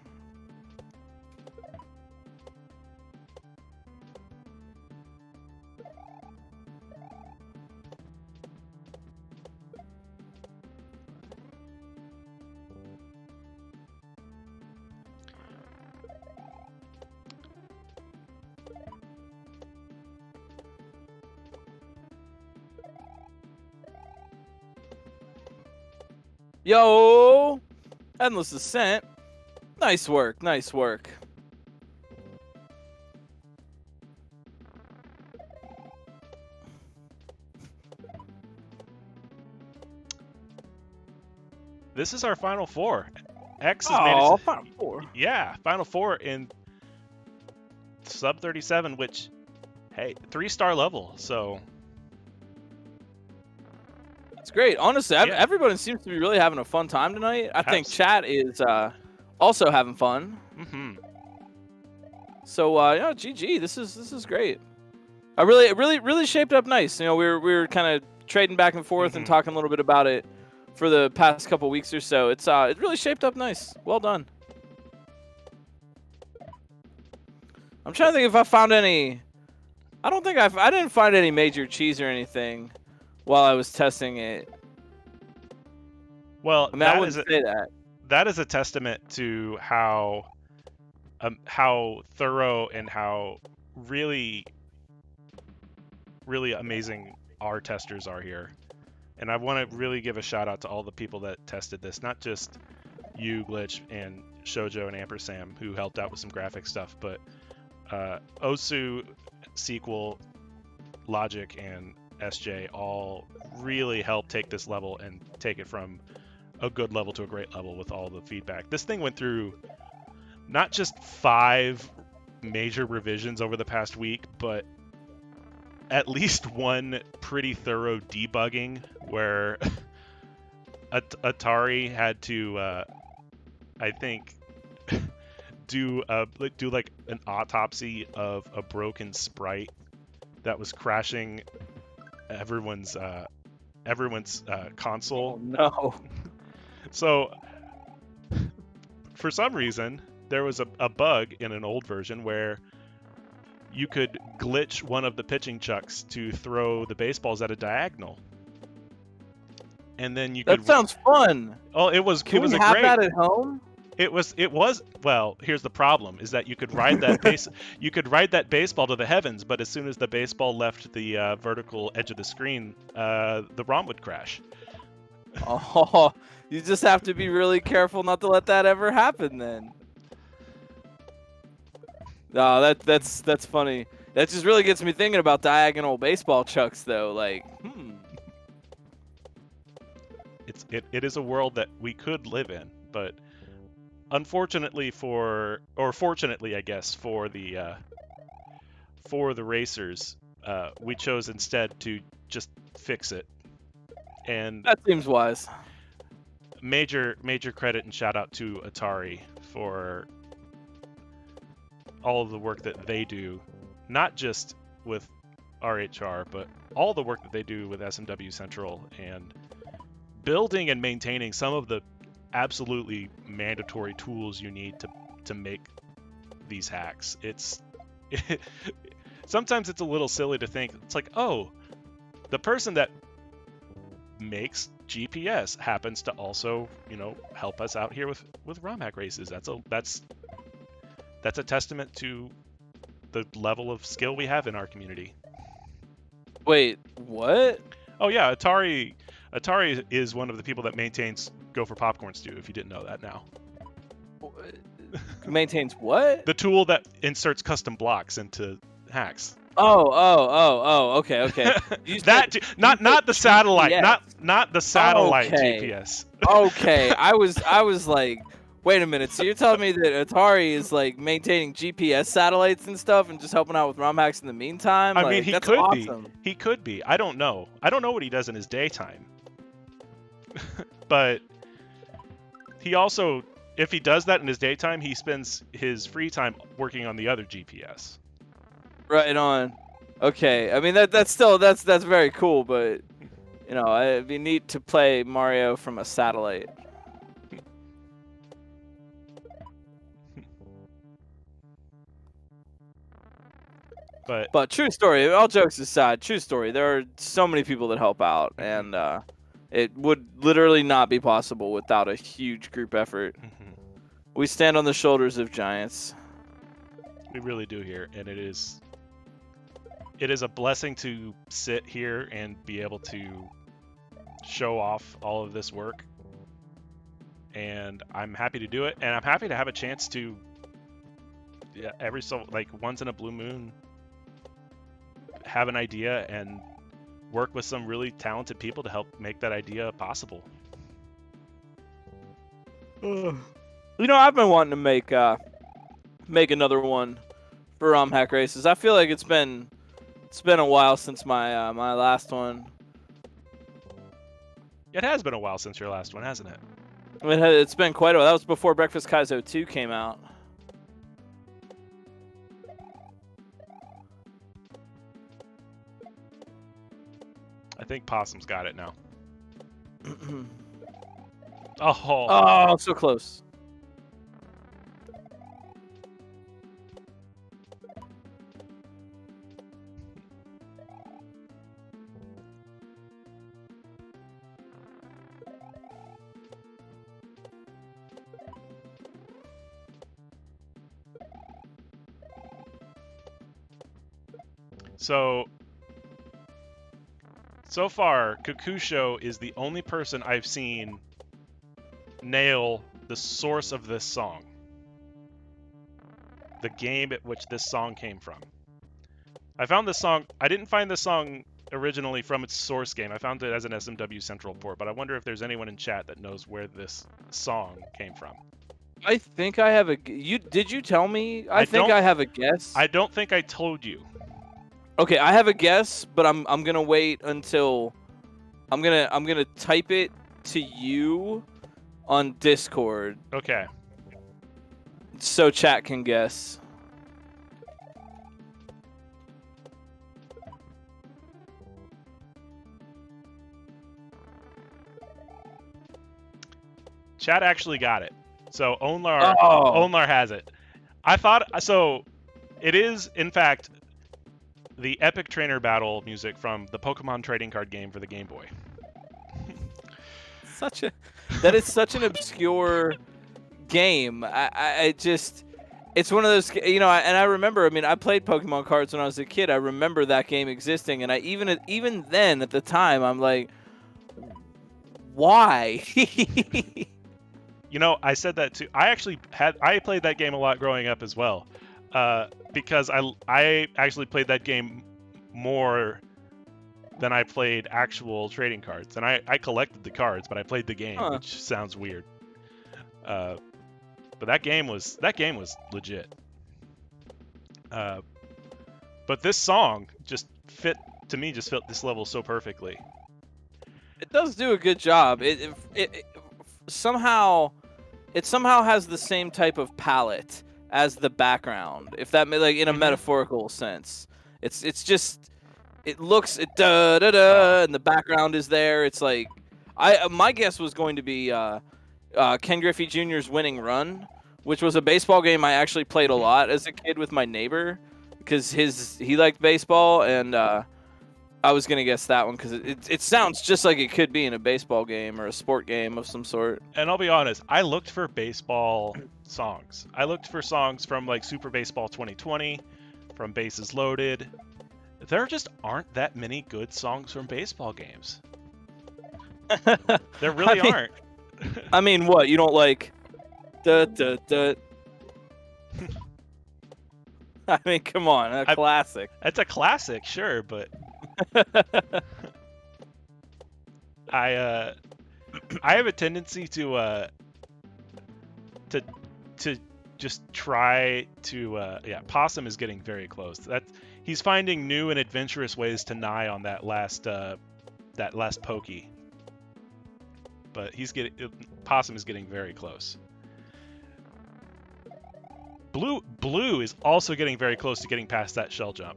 Yo! Endless Ascent. Nice work. Nice work. This is our final four. X has made it. Oh, Final Four. Yeah, final four in sub 37, which, hey, 3-star level. So It's great. Honestly, Yeah. everybody seems to be really having a fun time tonight. I think Abs- chat is also having fun. mhm. So yeah, GG. This is great. I really shaped up nice. You know, we were kind of trading back and forth and Mhm. talking a little bit about it for the past couple weeks or so. It really shaped up nice. Well done. I'm trying to think if I found any. I don't think I didn't find any major cheese or anything while I was testing it. Well, I mean, I wouldn't say that. that is a testament to how thorough and how really amazing our testers are here. And I want to really give a shout out to all the people that tested this, not just you, Glitch, and Shoujo and Ampersam, who helped out with some graphic stuff, but Osu, Sequel, Logic, and SJ all really helped take this level and take it from a good level to a great level with all the feedback. This thing went through not just 5 major revisions over the past week, but at least one pretty thorough debugging where Atari had to, I think, do like an autopsy of a broken sprite that was crashing everyone's console. Oh, no. So for some reason, there was a bug in an old version where you could glitch one of the pitching chucks to throw the baseballs at a diagonal, and then you could. That sounds fun. Oh, it was. Can it was we a have great. that at home? It was. Well, here's the problem: is that you could ride that you could ride that baseball to the heavens, but as soon as the baseball left the vertical edge of the screen, the ROM would crash. Oh, you just have to be really careful not to let that ever happen then. No, that's funny. That just really gets me thinking about diagonal baseball chucks though. Like, It is a world that we could live in, but unfortunately fortunately, I guess, for the racers, we chose instead to just fix it. And that seems wise. major credit and shout out to Atari for all of the work that they do, not just with RHR, but all the work that they do with SMW Central and building and maintaining some of the absolutely mandatory tools you need to make these hacks. Sometimes it's a little silly to think, it's like, oh, the person that makes GPS happens to also, help us out here with Romhack races. That's a testament to the level of skill we have in our community. Wait, what? Oh yeah, Atari is one of the people that maintains Go for Popcorn Stew, if you didn't know that now. Maintains what? The tool that inserts custom blocks into hacks. Oh, okay. Not the satellite, GPS. not the satellite Okay. GPS. Okay, I was like, wait a minute. So you're telling me that Atari is like maintaining GPS satellites and stuff and just helping out with ROM hacks in the meantime? I mean, he that's could awesome. be. He could be. I don't know. I don't know what he does in his daytime. But he also, if he does that in his daytime, he spends his free time working on the other GPS. Right on. Okay, I mean that's very cool, but it'd be neat to play Mario from a satellite. But true story. All jokes aside, true story. There are so many people that help out, and it would literally not be possible without a huge group effort. We stand on the shoulders of giants. We really do here, and it is a blessing to sit here and be able to show off all of this work. and I'm happy to do it, and I'm happy to have a chance to, every so like once in a blue moon, have an idea and work with some really talented people to help make that idea possible. You know, I've been wanting to make another one for Romhack races. I feel like it's been a while since my my last one. It has been a while since your last one, hasn't it? It's been quite a while. That was before Breakfast Kaizo 2 came out. I think Possum's got it now. Oh. Oh, so close. So far, Kakusho is the only person I've seen nail the source of this song. The game at which this song came from. I found this song, I didn't find this song originally from its source game. I found it as an SMW Central port, but I wonder if there's anyone in chat that knows where this song came from. I think I have a. Did you tell me? I think I have a guess. I don't think I told you. Okay, I have a guess, but I'm gonna wait until I'm gonna type it to you on Discord. Okay. So chat can guess. Chat actually got it. So Onlar has it. I thought so. It is in fact the epic trainer battle music from the Pokemon trading card game for the Game Boy. That is such an obscure game. I just, it's one of those, you know, and I remember, I mean, I played Pokemon cards when I was a kid. I remember that game existing, and I even then at the time, I'm like, why? You know, I said that too. I played that game a lot growing up as well, because I actually played that game more than I played actual trading cards, and I collected the cards, but I played the game, which sounds weird. But that game was legit. But this song just fit this level so perfectly. It does do a good job. It somehow has the same type of palette as the background, if that like in a metaphorical sense. It's just, it looks da da da, and the background is there. It's like, my guess was going to be Ken Griffey Jr.'s Winning Run, which was a baseball game I actually played a lot as a kid with my neighbor because he liked baseball, and I was gonna guess that one because it sounds just like it could be in a baseball game or a sport game of some sort. And I'll be honest, I looked for baseball songs. I looked for songs from like Super Baseball 2020, from Bases Loaded. There just aren't that many good songs from baseball games. There really aren't. I mean, what, you don't like? Da da da. I mean, come on, classic. It's a classic, sure, but I have a tendency to just try to Possum is getting very close. He's finding new and adventurous ways to nigh on that last pokey. But Possum is getting very close. Blue is also getting very close to getting past that shell jump.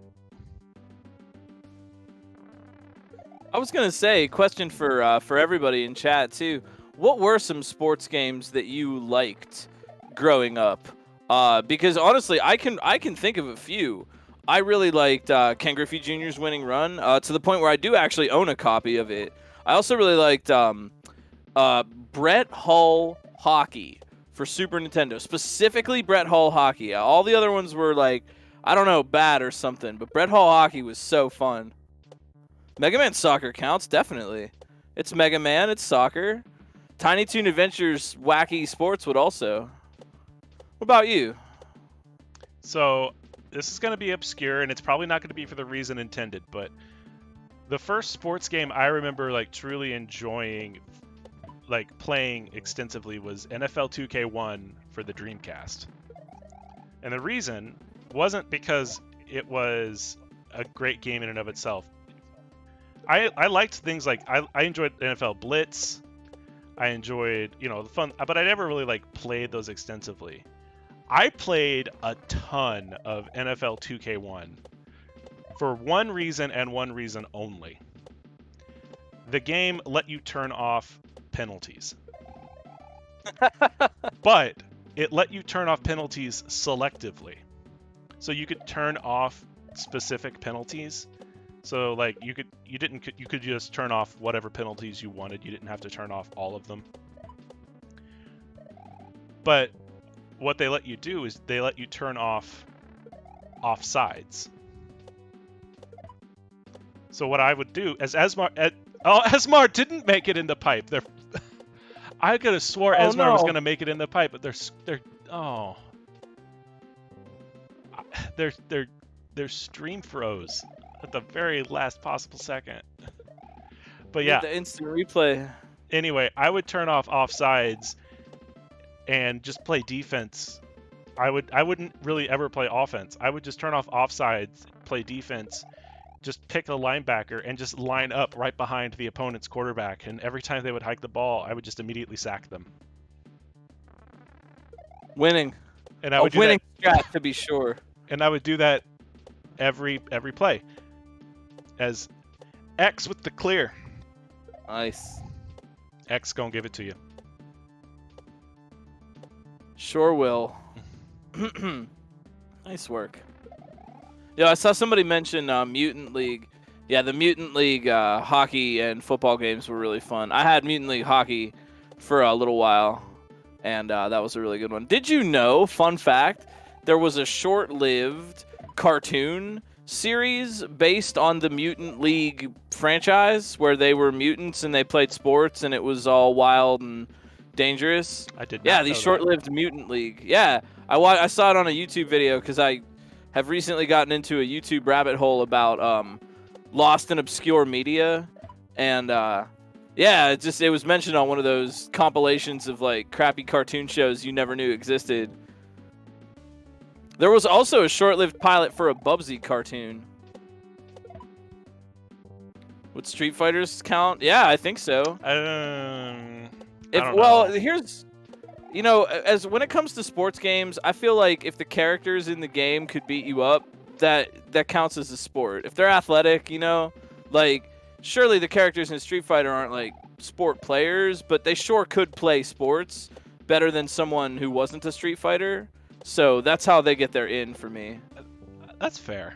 I was gonna say, question for everybody in chat too. What were some sports games that you liked growing up? Because honestly, I can think of a few. I really liked Ken Griffey Jr.'s Winning Run, to the point where I do actually own a copy of it. I also really liked Brett Hull Hockey for Super Nintendo, specifically Brett Hull Hockey. All the other ones were like, I don't know, bad or something, but Brett Hull Hockey was so fun. Mega Man Soccer counts, definitely. It's Mega Man, it's soccer. Tiny Toon Adventures Wacky Sports would also. What about you? So this is going to be obscure, and it's probably not going to be for the reason intended, but the first sports game I remember like truly enjoying, like playing extensively, was NFL 2K1 for the Dreamcast. And the reason wasn't because it was a great game in and of itself. I liked things like I enjoyed NFL Blitz. I enjoyed, the fun, but I never really like played those extensively. I played a ton of NFL 2K1 for one reason and one reason only. The game let you turn off penalties. But it let you turn off penalties selectively. So you could turn off specific penalties. So like you could just turn off whatever penalties you wanted. You didn't have to turn off all of them. But what they let you do is they let you turn off offsides. So what I would do as Esmar didn't make it in the pipe. I could have swore Esmar was gonna make it in the pipe, but their stream froze at the very last possible second. But yeah, the instant replay. Anyway, I would turn off offsides and just play defense. I wouldn't really ever play offense. I would just turn off offsides, play defense, just pick a linebacker and just line up right behind the opponent's quarterback. And every time they would hike the ball, I would just immediately sack them. Winning. And I would do winning strat, to be sure. And I would do that every play. As X with the clear. Nice. X gonna give it to you. Sure will. Nice work. Yeah, I saw somebody mention Mutant League. Yeah, the Mutant League hockey and football games were really fun. I had Mutant League hockey for a little while, and that was a really good one. Did you know, fun fact, there was a short-lived cartoon series based on the Mutant League franchise where they were mutants and they played sports and it was all wild and dangerous? I did not Yeah, know the that. short-lived Mutant League. Yeah, I saw it on a YouTube video because I have recently gotten into a YouTube rabbit hole about lost and obscure media, and yeah, it was mentioned on one of those compilations of like crappy cartoon shows you never knew existed. There was also a short-lived pilot for a Bubsy cartoon. Would Street Fighters count? Yeah, I think so. I don't know. Here's, as when it comes to sports games, I feel like if the characters in the game could beat you up, that counts as a sport. If they're athletic, like surely the characters in Street Fighter aren't like sport players, but they sure could play sports better than someone who wasn't a Street Fighter. So that's how they get their in for me. That's fair.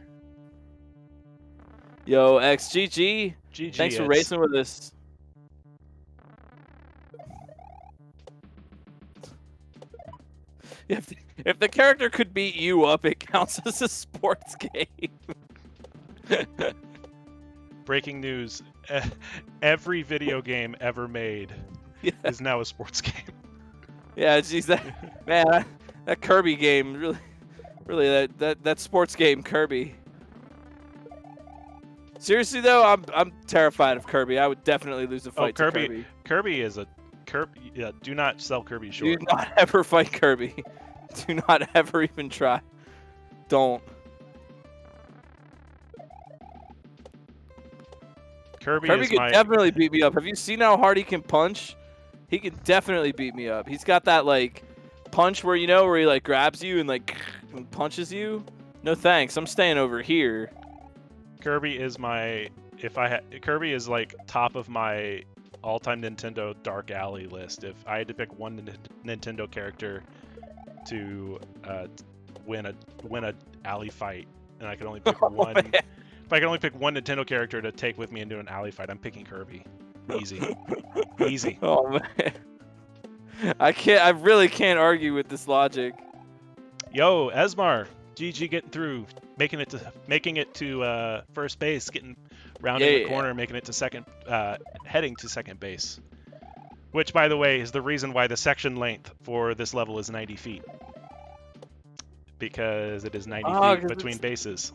Yo, XGG. GG. Thanks for racing with us. If the character could beat you up, it counts as a sports game. Breaking news. Every video game ever made is now a sports game. Yeah, geez, that Kirby game, really that sports game Kirby. Seriously though, I'm terrified of Kirby. I would definitely lose a fight to Kirby. Kirby is a Kirby. Yeah, do not sell Kirby short. Do not ever fight Kirby. Do not ever even try. Don't. Kirby could definitely beat me up. Have you seen how hard he can punch? He can definitely beat me up. He's got that like punch where he like grabs you and like and punches you. No thanks. I'm staying over here. Kirby is Kirby is like top of my all-time Nintendo Dark Alley list. If I had to pick one Nintendo character to win a alley fight, and I could only pick one. Man. If I could only pick one Nintendo character to take with me into an alley fight, I'm picking Kirby. Easy. Easy. Oh man. I really can't argue with this logic. Yo, Esmar, GG getting through, making it to first base, rounding the corner, making it to second, heading to second base. Which, by the way, is the reason why the section length for this level is 90 feet. Because it is 90 feet between bases.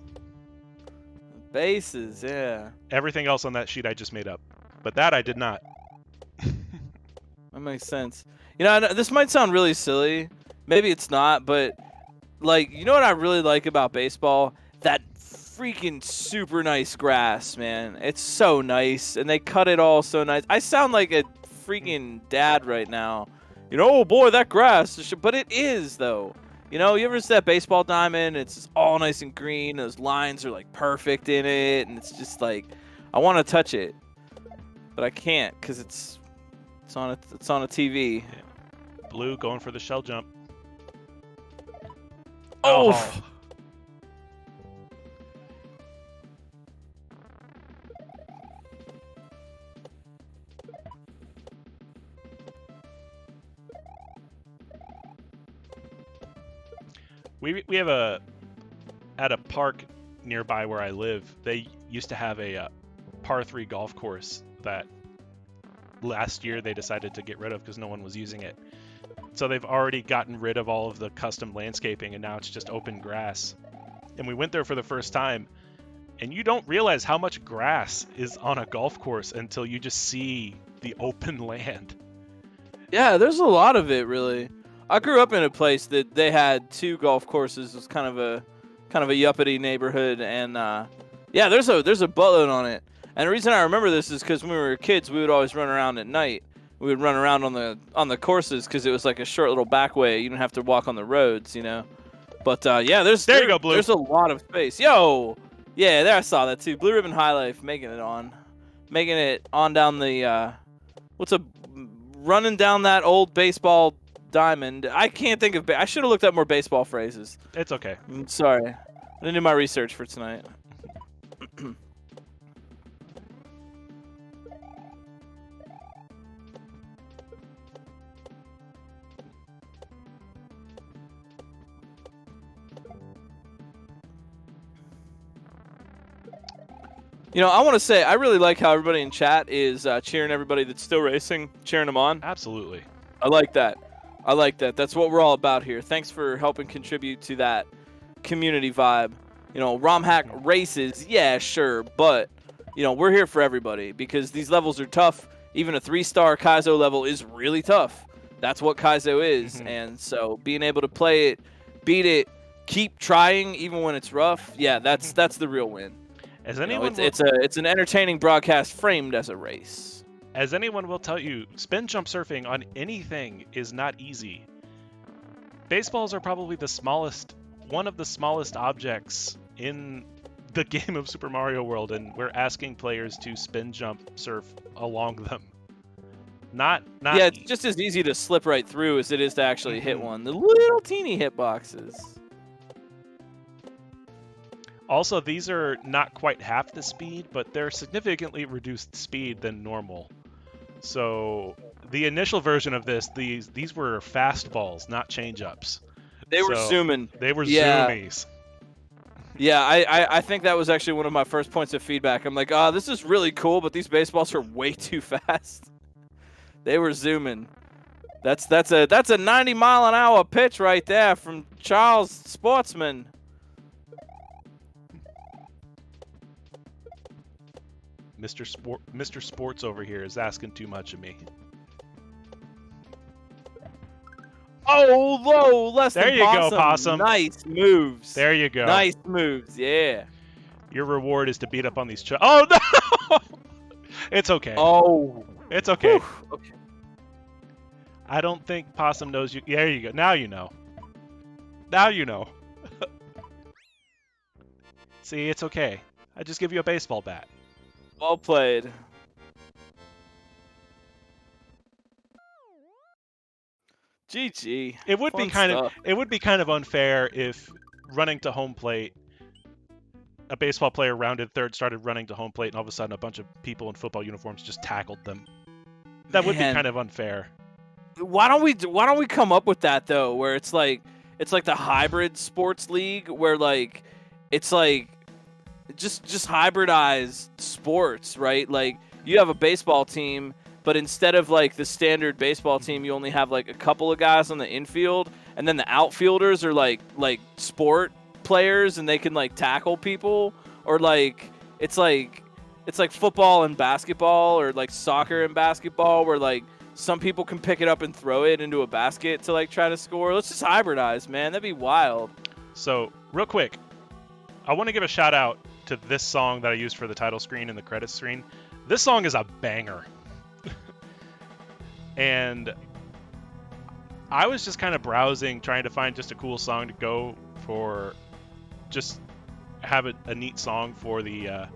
Bases, yeah. Everything else on that sheet I just made up. But that I did not. That makes sense. You know, this might sound really silly. Maybe it's not, but, like, you know what I really like about baseball? That freaking super nice grass, man. It's so nice, and they cut it all so nice. I sound like a freaking dad right now. You know, oh boy, that grass. But it is, though. You know, you ever see that baseball diamond? It's just all nice and green. Those lines are, like, perfect in it, and it's just, like, I want to touch it, but I can't because it's on a TV. Yeah. Blue going for the shell jump. Oh! We have at a park nearby where I live, they used to have a par 3 golf course that last year they decided to get rid of because no one was using it. So they've already gotten rid of all of the custom landscaping, and now it's just open grass. And we went there for the first time, and you don't realize how much grass is on a golf course until you just see the open land. Yeah, there's a lot of it, really. I grew up in a place that they had 2 golf courses. It was kind of a yuppity neighborhood, and yeah, there's a buttload on it. And the reason I remember this is because when we were kids, we would always run around at night. We would run around on the courses because it was like a short little back way. You didn't have to walk on the roads, you know. But yeah, there you go, Blue. There's a lot of space. Yo, yeah, there I saw that too. Blue Ribbon High Life making it on down the running down that old baseball diamond. I can't think of. I should have looked up more baseball phrases. It's okay. I'm sorry. I didn't do my research for tonight. You know, I want to say I really like how everybody in chat is cheering everybody that's still racing, cheering them on. Absolutely. I like that. I like that. That's what we're all about here. Thanks for helping contribute to that community vibe. You know, Romhack races, yeah, sure, but, you know, we're here for everybody because these levels are tough. Even a 3-star Kaizo level is really tough. That's what Kaizo is, and so being able to play it, beat it, keep trying even when it's rough, yeah, that's the real win. As anyone it's an entertaining broadcast framed as a race. As anyone will tell you, spin jump surfing on anything is not easy. Baseballs are probably one of the smallest objects in the game of Super Mario World, and we're asking players to spin jump surf along them. Not yeah, it's just as easy to slip right through as it is to actually hit one. The little teeny hitboxes. Also, these are not quite half the speed, but they're significantly reduced speed than normal. So the initial version of this, these were fastballs, not change-ups. They were zooming. They were zoomies. Yeah, I think that was actually one of my first points of feedback. I'm like, this is really cool, but these baseballs are way too fast. They were zooming. That's a 90-mile-an-hour pitch right there from Charles Sportsman. Mr. Sports over here is asking too much of me. Oh, low, less there than you Possum. go, Possum. Nice moves. There you go. Nice moves, yeah. Your reward is to beat up on these oh, no! It's okay. Oh. It's okay. Whew. Okay. I don't think Possum knows you. There you go. Now you know. Now you know. See, it's okay. I just give you a baseball bat. Well played. GG. It would be kind of unfair if running to home plate, a baseball player rounded third, started running to home plate, and all of a sudden a bunch of people in football uniforms just tackled them. That would be kind of unfair. Why don't we come up with that though, where it's like the hybrid sports league where like it's like just hybridized sports, right? Like you have a baseball team but instead of like the standard baseball team, you only have like a couple of guys on the infield, and then the outfielders are like sport players, and they can like tackle people, or like it's like football and basketball, or like soccer and basketball, where like some people can pick it up and throw it into a basket to like try to score. Let's just hybridize, man. That'd be wild. So real quick, I want to give a shout out to this song that I used for the title screen and the credits screen. This song is a banger. And I was just kind of browsing, trying to find just a cool song to go for, just have a neat song for the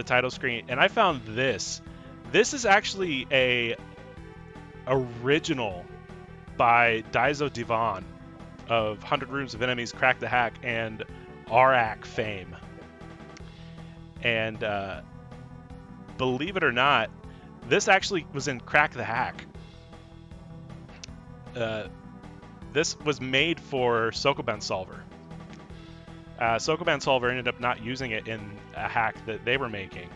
title screen. And I found this. This is actually a original by Daiso Divan of 100 Rooms of Enemies, Crack the Hack, and Arak fame. And believe it or not, this actually was in Crack the Hack. This was made for Sokoban Solver. Sokoban Solver ended up not using it in a hack that they were making,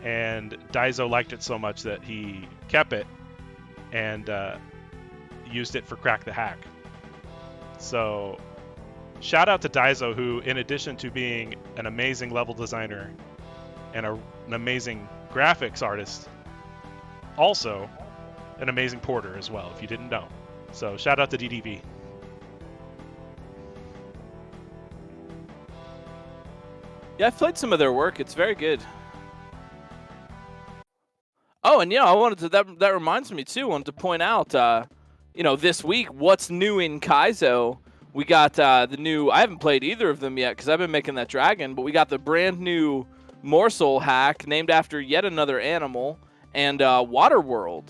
and Daiso liked it so much that he kept it and used it for Crack the Hack. So shout out to Daiso, who, in addition to being an amazing level designer and an amazing graphics artist, also an amazing porter as well, if you didn't know. So shout out to DDV. Yeah, I've played some of their work. It's very good. Oh, and yeah, I wanted to. That reminds me too. I wanted to point out, this week, what's new in Kaizo? We got the new. I haven't played either of them yet because I've been making that dragon. But we got the brand new morsel hack named after yet another animal, and Waterworld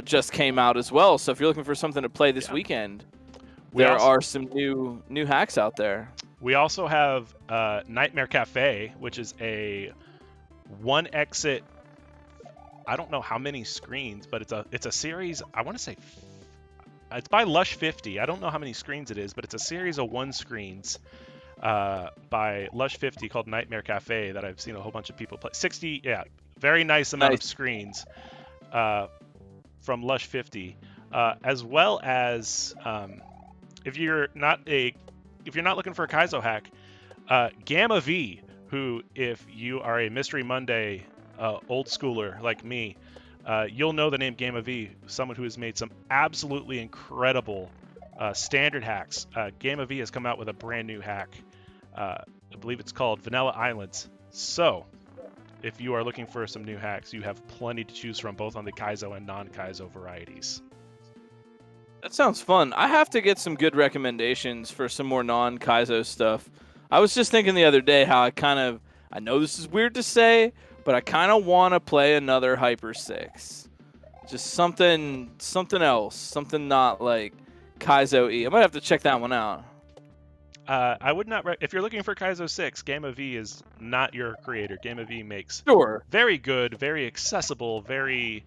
just came out as well. So if you're looking for something to play this weekend, there are some new hacks out there. We also have Nightmare Cafe, which is a one exit. I don't know how many screens, but it's a series. I want to say it's by Lush 50. I don't know how many screens it is, but it's a series of one screens by Lush 50 called Nightmare Cafe that I've seen a whole bunch of people play. 60, yeah, very nice amount of screens from Lush 50, as well as if you're not looking for a Kaizo hack, Gamma V, who, if you are a Mystery Monday old schooler like me, you'll know the name Gamma V, someone who has made some absolutely incredible standard hacks. Gamma V has come out with a brand new hack. I believe it's called Vanilla Islands. So, if you are looking for some new hacks, you have plenty to choose from, both on the Kaizo and non-Kaizo varieties. That sounds fun. I have to get some good recommendations for some more non-Kaizo stuff. I was just thinking the other day how I know this is weird to say, but I kind of want to play another Hyper 6. Just something else. Something not like Kaizo-y. I might have to check that one out. I would not. If you're looking for Kaizo 6, Gamma V is not your creator. Gamma V makes very good, very accessible, very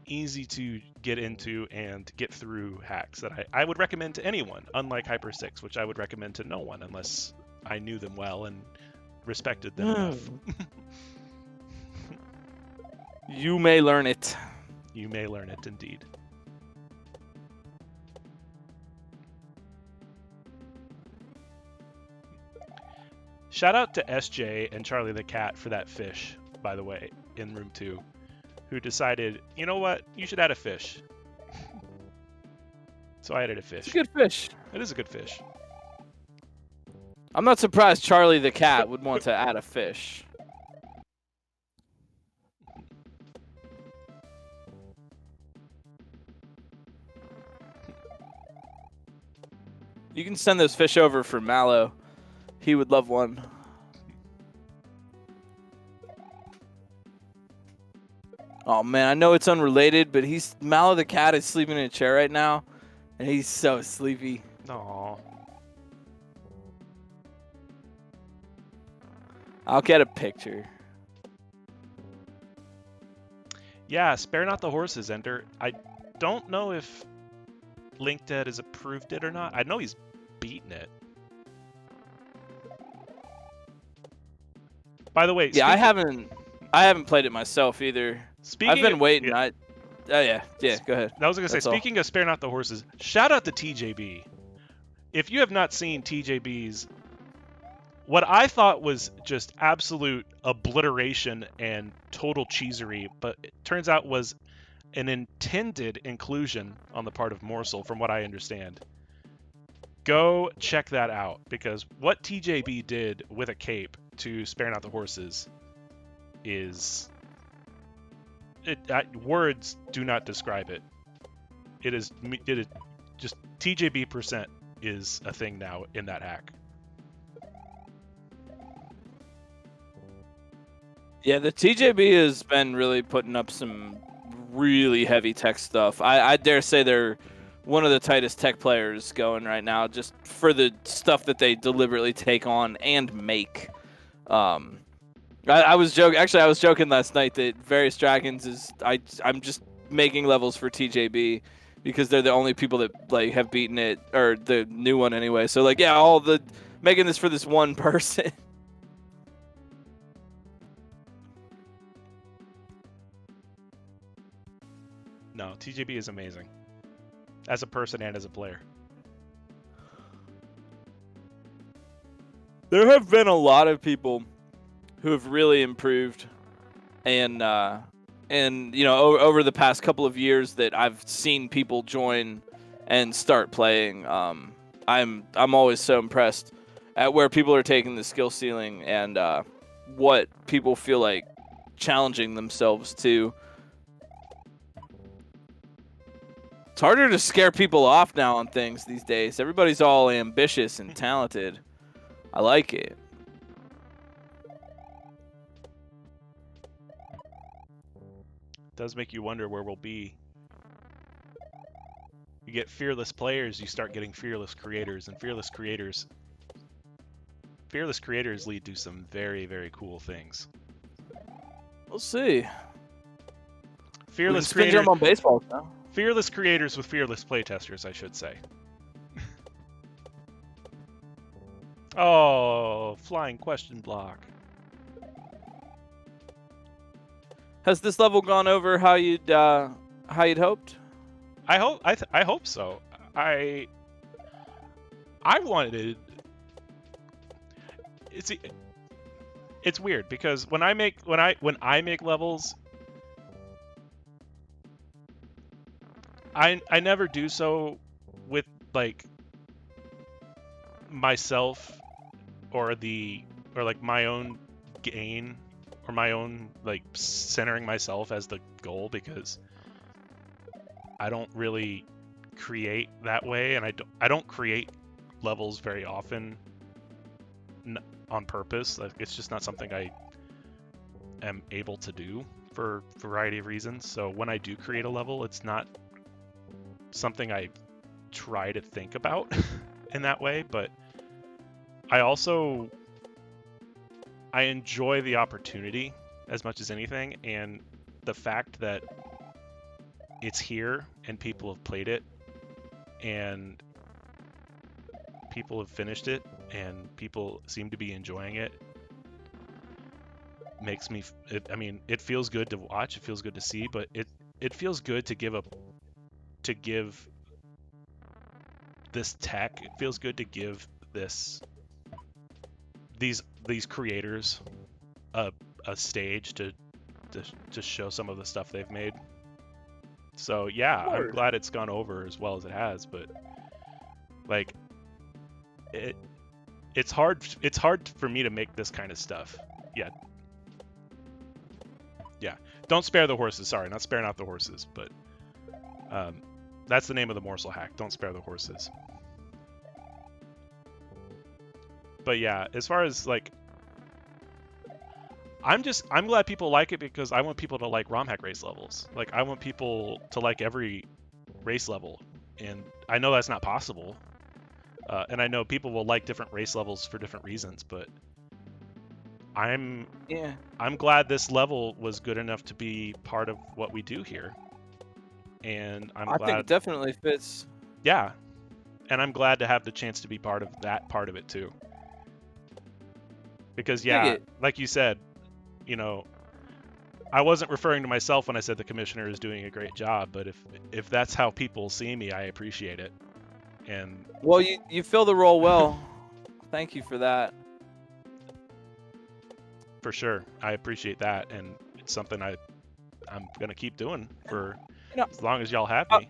easy to get into and get through hacks that I would recommend to anyone, unlike Hyper 6, which I would recommend to no one unless I knew them well and respected them enough. You may learn it. You may learn it, indeed. Shout out to SJ and Charlie the Cat for that fish, by the way, in room 2, who decided, you know what, you should add a fish. So I added a fish. It's a good fish. It is a good fish. I'm not surprised Charlie the Cat would want to add a fish. You can send those fish over for Mallow. He would love one. Oh man, I know it's unrelated, but Mallow the cat is sleeping in a chair right now, and he's so sleepy. Aww. I'll get a picture. Yeah, spare not the horses, Ender. I don't know if LinkDead has approved it or not. I know he's beaten it. By the way, yeah, I haven't played it myself either. Speaking I've been of, waiting. Yeah, Yeah, go ahead. I was gonna say, That's all. speaking of spare not the horses, shout out to TJB. If you have not seen TJB's, what I thought was just absolute obliteration and total cheesery, but it turns out was an intended inclusion on the part of Morsel, from what I understand. Go check that out, because what TJB did with a cape to spare not the horses is words do not describe it. It is just TJB% is a thing now in that hack. Yeah, the TJB has been really putting up some really heavy tech stuff. I dare say they're one of the tightest tech players going right now, just for the stuff that they deliberately take on and make. I was joking. Actually, I was joking last night that Various Dragons is I'm just making levels for TJB because they're the only people that like have beaten it, or the new one anyway. So like, yeah, all the making this for this one person. No, TJB is amazing as a person and as a player. There have been a lot of people who have really improved, and you know, over the past couple of years that I've seen people join and start playing. I'm always so impressed at where people are taking the skill ceiling and what people feel like challenging themselves to. It's harder to scare people off now on things these days. Everybody's all ambitious and talented. I like it. It does make you wonder where we'll be. You get fearless players, you start getting fearless creators, and fearless creators lead to some very, very cool things. We'll see. Fearless spin creators, jump on baseball now. fearless creators with fearless playtesters, I should say. Oh, flying question block. Has this level gone over how you'd hoped? I hope so. I wanted it's weird because when I make levels, I never do so with like myself or like my own gain or my own like centering myself as the goal, because I don't really create that way, and I don't create levels very often on purpose. Like, it's just not something I am able to do for a variety of reasons. So when I do create a level, it's not something I try to think about in that way, but I enjoy the opportunity as much as anything, and the fact that it's here and people have played it and people have finished it and people seem to be enjoying it makes me it feels good to watch, it feels good to see, but it feels good to give this tech, it feels good to give these creators a stage to show some of the stuff they've made. So yeah, I'm glad it's gone over as well as it has, but like it's hard for me to make this kind of stuff. Yeah. Don't spare the horses. Sorry, not spare not the horses, but that's the name of the morsel hack. Don't spare the horses. But yeah, as far as like, I'm glad people like it, because I want people to like Romhack race levels. Like, I want people to like every race level, and I know that's not possible. And I know people will like different race levels for different reasons, but I'm glad this level was good enough to be part of what we do here. And I think it definitely fits. Yeah. And I'm glad to have the chance to be part of that part of it too. Because yeah, like you said, you know, I wasn't referring to myself when I said the commissioner is doing a great job, but if that's how people see me, I appreciate it. And Well, you fill the role well. Thank you for that. for sure, I appreciate that, and it's something I'm gonna keep doing for as long as y'all have me.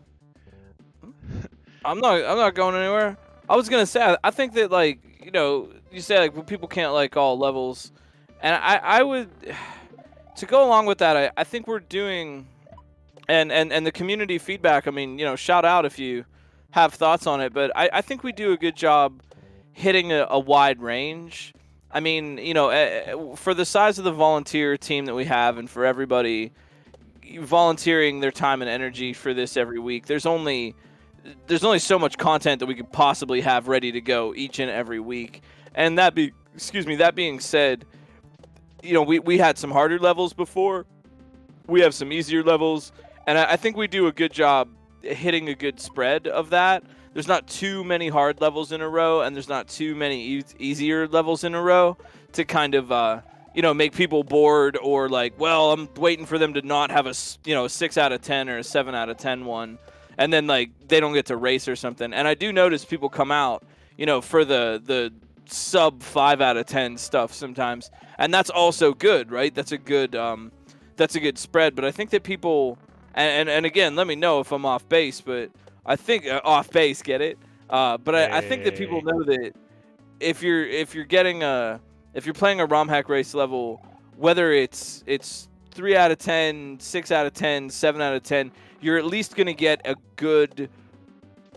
I'm not going anywhere. I was gonna say I think that like you say like when people can't like all levels, and I would to go along with that. I think we're doing and the community feedback. I mean shout out if you have thoughts on it, but I think we do a good job hitting a wide range. I mean for the size of the volunteer team that we have, and for everybody volunteering their time and energy for this every week, there's only so much content that we could possibly have ready to go each and every week. And that being said, we had some harder levels before. We have some easier levels, and I think we do a good job hitting a good spread of that. There's not too many hard levels in a row, and there's not too many easier levels in a row to kind of make people bored, or like, well, I'm waiting for them to not have a 6 out of 10 or a 7 out of 10 one, and then like they don't get to race or something. And I do notice people come out for the sub 5 out of 10 stuff sometimes, and that's also good, right? That's a good spread. But I think that people, and again, let me know if I'm off base, but I think off base, get it? But I think that people know that if you're playing a Romhack race level, whether it's 3 out of 10, 6 out of 10, 7 out of 10, you're at least going to get a good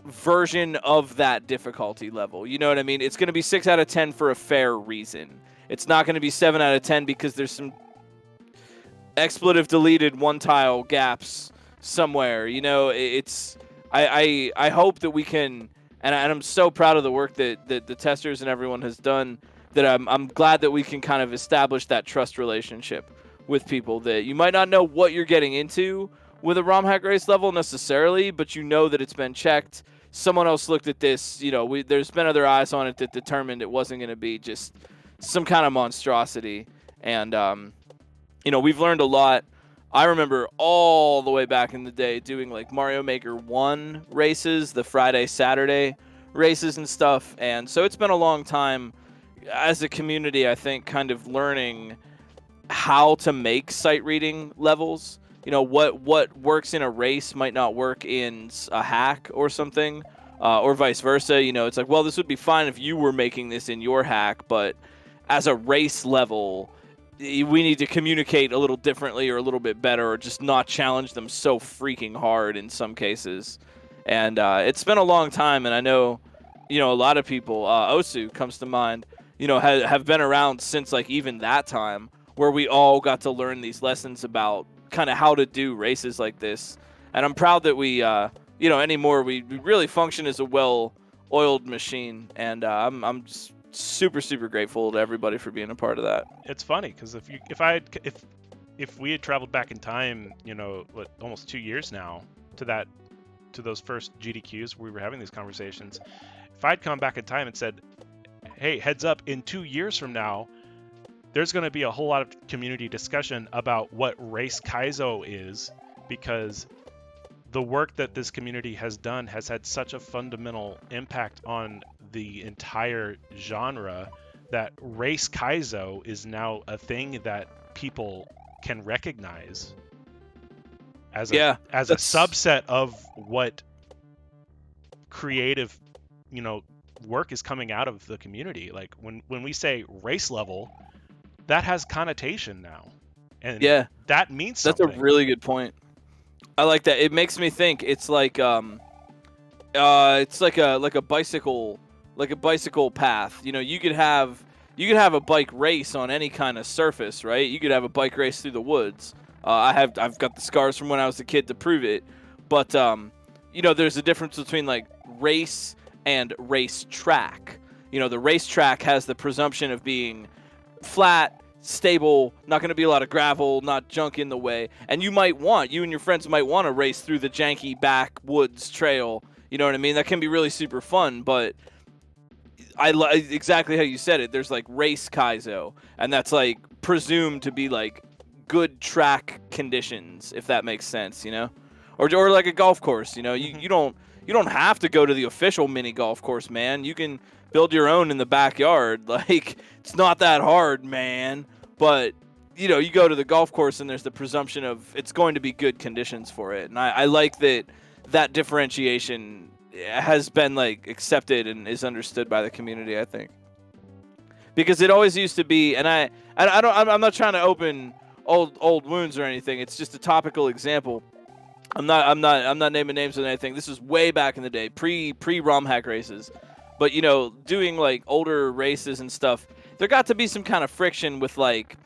version of that difficulty level. You know what I mean? It's going to be 6 out of 10 for a fair reason. It's not going to be 7 out of 10 because there's some expletive deleted one tile gaps somewhere. I hope that we can, and I'm so proud of the work that the testers and everyone has done, that I'm glad that we can kind of establish that trust relationship with people, that you might not know what you're getting into with a Romhack race level necessarily, but you know that it's been checked. Someone else looked at this, there's been other eyes on it that determined it wasn't going to be just some kind of monstrosity. And, we've learned a lot. I remember all the way back in the day doing like Mario Maker 1 races, the Friday, Saturday races and stuff. And so it's been a long time as a community, I think, kind of learning how to make sight reading levels. What works in a race might not work in a hack or something, or vice versa. It's like, well, this would be fine if you were making this in your hack, but as a race level, we need to communicate a little differently or a little bit better, or just not challenge them so freaking hard in some cases. And it's been a long time, and I know, a lot of people, Osu comes to mind, have been around since like even that time, where we all got to learn these lessons about kind of how to do races like this. And I'm proud that we, anymore, we really function as a well-oiled machine. And I'm just super, super grateful to everybody for being a part of that. It's funny because if we had traveled back in time, almost 2 years now to those first GDQs where we were having these conversations, if I'd come back in time and said, hey, heads up, in 2 years from now, there's going to be a whole lot of community discussion about what race Kaizo is, because the work that this community has done has had such a fundamental impact on the entire genre that race Kaizo is now a thing that people can recognize as a subset of what creative, work is coming out of the community. Like when we say race level, that has connotation now, and that means something. That's a really good point. I like that. It makes me think it's like it's like a bicycle path. You could have a bike race on any kind of surface, right? You could have a bike race through the woods. I've got the scars from when I was a kid to prove it. But there's a difference between like race and race track. The racetrack has the presumption of being flat, stable, not going to be a lot of gravel, not junk in the way. And you and your friends might want to race through the janky backwoods trail. You know what I mean? That can be really super fun, but exactly how you said it. There's like race Kaizo, and that's like presumed to be like good track conditions, if that makes sense, or like a golf course. You don't have to go to the official mini golf course, man. You can build your own in the backyard. Like, it's not that hard, man. But you go to the golf course and there's the presumption of it's going to be good conditions for it, and I like that differentiation has been like accepted and is understood by the community, I think. Because it always used to be, and I'm not trying to open old wounds or anything. It's just a topical example. I'm not naming names or anything. This is way back in the day, pre Romhack races. But doing like older races and stuff, there got to be some kind of friction with like,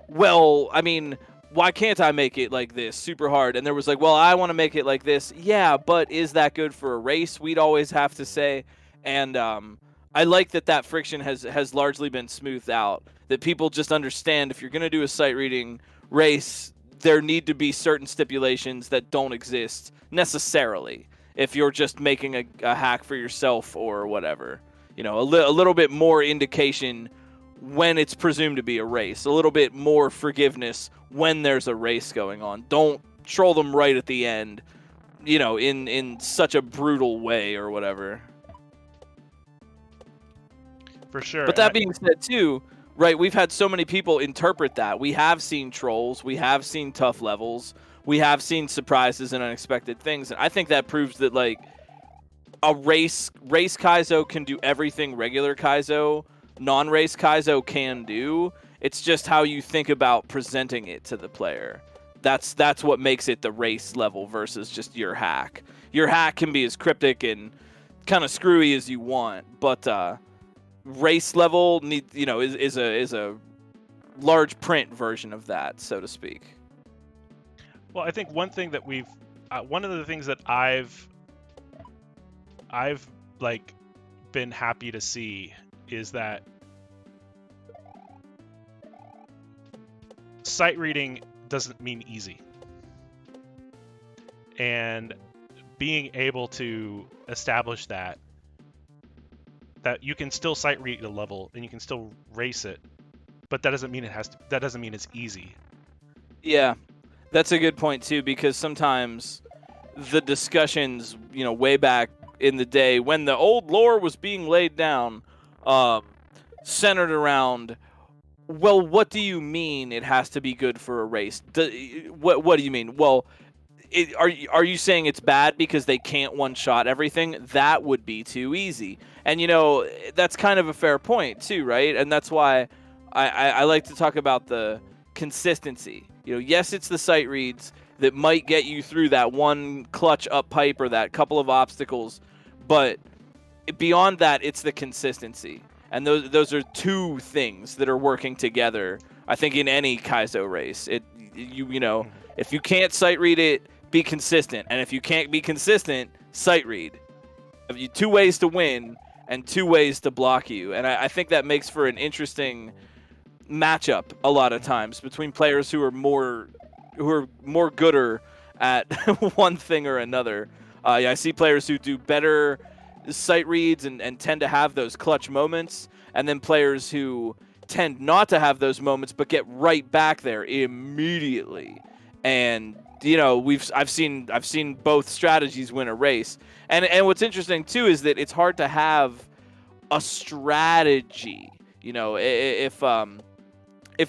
well, I mean, why can't I make it like this super hard? And there was like, well, I want to make it like this. Yeah, but is that good for a race? We'd always have to say. And I like that friction has largely been smoothed out, that people just understand if you're going to do a sight reading race, there need to be certain stipulations that don't exist necessarily if you're just making a hack for yourself or whatever. A little bit more indication when it's presumed to be a race, a little bit more forgiveness when there's a race going on. Don't troll them right at the end, in such a brutal way or whatever. For sure. But that being said, too, right, we've had so many people interpret that. We have seen trolls. We have seen tough levels. We have seen surprises and unexpected things. And I think that proves that, like, a race Kaizo can do everything regular Kaizo, non-race Kaizo can do. It's just how you think about presenting it to the player. That's what makes it the race level versus just your hack. Your hack can be as cryptic and kind of screwy as you want, but race level is a large print version of that, so to speak. Well, I think one thing that one of the things that I've like been happy to see is that sight reading doesn't mean easy, and being able to establish that you can still sight read a level and you can still race it, but that doesn't mean it's easy. Yeah, that's a good point too, because sometimes the discussions, way back in the day when the old lore was being laid down, centered around, well, what do you mean it has to be good for a race? What do you mean? Well, are you saying it's bad because they can't one-shot everything? That would be too easy. And, that's kind of a fair point too, right? And that's why I like to talk about the consistency. Yes, it's the sight reads that might get you through that one clutch up pipe or that couple of obstacles, but beyond that, it's the consistency. And those are two things that are working together, I think, in any Kaizo race. If you can't sight read it, be consistent. And if you can't be consistent, sight read. Have you two ways to win and two ways to block you. And I think that makes for an interesting matchup a lot of times between players who are more gooder at one thing or another. I see players who do better sight reads and tend to have those clutch moments, and then players who tend not to have those moments but get right back there immediately. And I've seen both strategies win a race. And what's interesting too is that it's hard to have a strategy. If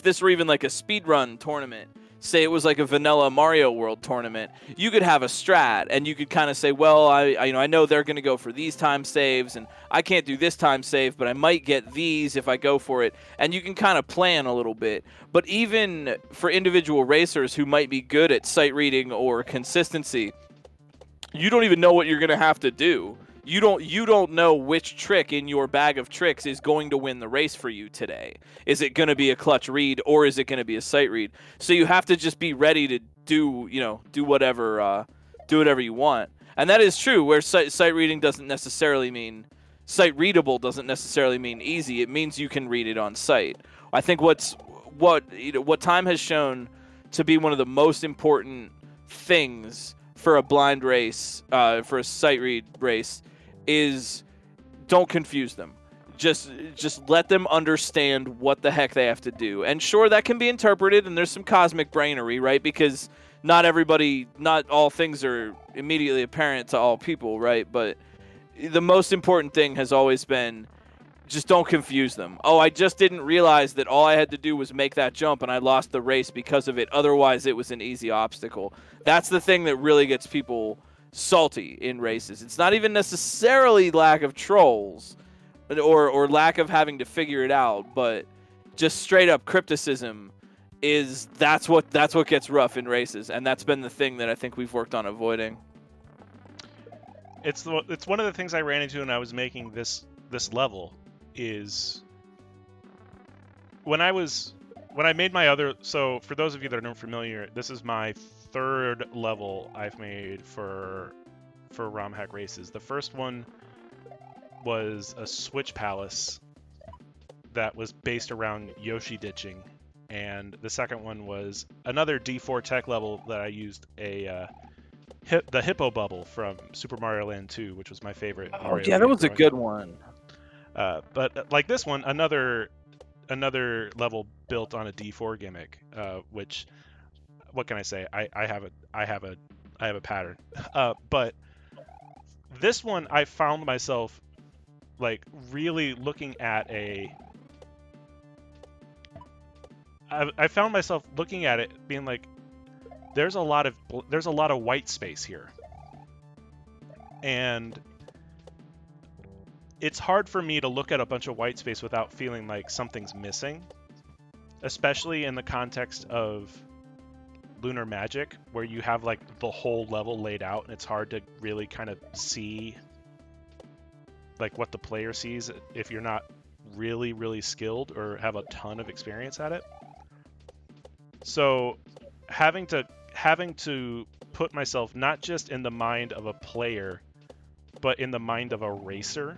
this were even like a speedrun tournament, say it was like a vanilla Mario World tournament, you could have a strat and you could kind of say, well, I know they're going to go for these time saves and I can't do this time save, but I might get these if I go for it. And you can kind of plan a little bit. But even for individual racers who might be good at sight reading or consistency, you don't even know what you're going to have to do. You don't know which trick in your bag of tricks is going to win the race for you today. Is it going to be a clutch read or is it going to be a sight read? So you have to just be ready to do whatever you want. And that is true, where sight reading doesn't necessarily mean sight readable doesn't necessarily mean easy. It means you can read it on sight. I think what time has shown to be one of the most important things for a blind race, for a sight read race, is don't confuse them. just let them understand what the heck they have to do. And sure, that can be interpreted, and there's some cosmic brainery, right? Because not all things are immediately apparent to all people, right? But the most important thing has always been just don't confuse them. Oh, I just didn't realize that all I had to do was make that jump and I lost the race because of it. Otherwise, it was an easy obstacle. That's the thing that really gets people salty in races. It's not even necessarily lack of trolls or lack of having to figure it out, but just straight up crypticism that's what gets rough in races, and that's been the thing that I think we've worked on avoiding. It's one of the things I ran into when I was making this level is when I made my other. So for those of you that are unfamiliar, this is my third level I've made for Romhack races. The first one was a Switch Palace that was based around Yoshi ditching, and the second one was another D4 tech level that I used the Hippo Bubble from Super Mario Land 2, which was my favorite. Oh yeah, that was a good one. But like this one, another level built on a D4 gimmick, which, what can I say? I have a pattern. But this one, I found myself like really looking at I found myself looking at it, being like, there's a lot of white space here, and it's hard for me to look at a bunch of white space without feeling like something's missing, especially in the context of Lunar Magic, where you have like the whole level laid out and it's hard to really kind of see like what the player sees if you're not really, really skilled or have a ton of experience at it. So having to put myself not just in the mind of a player, but in the mind of a racer,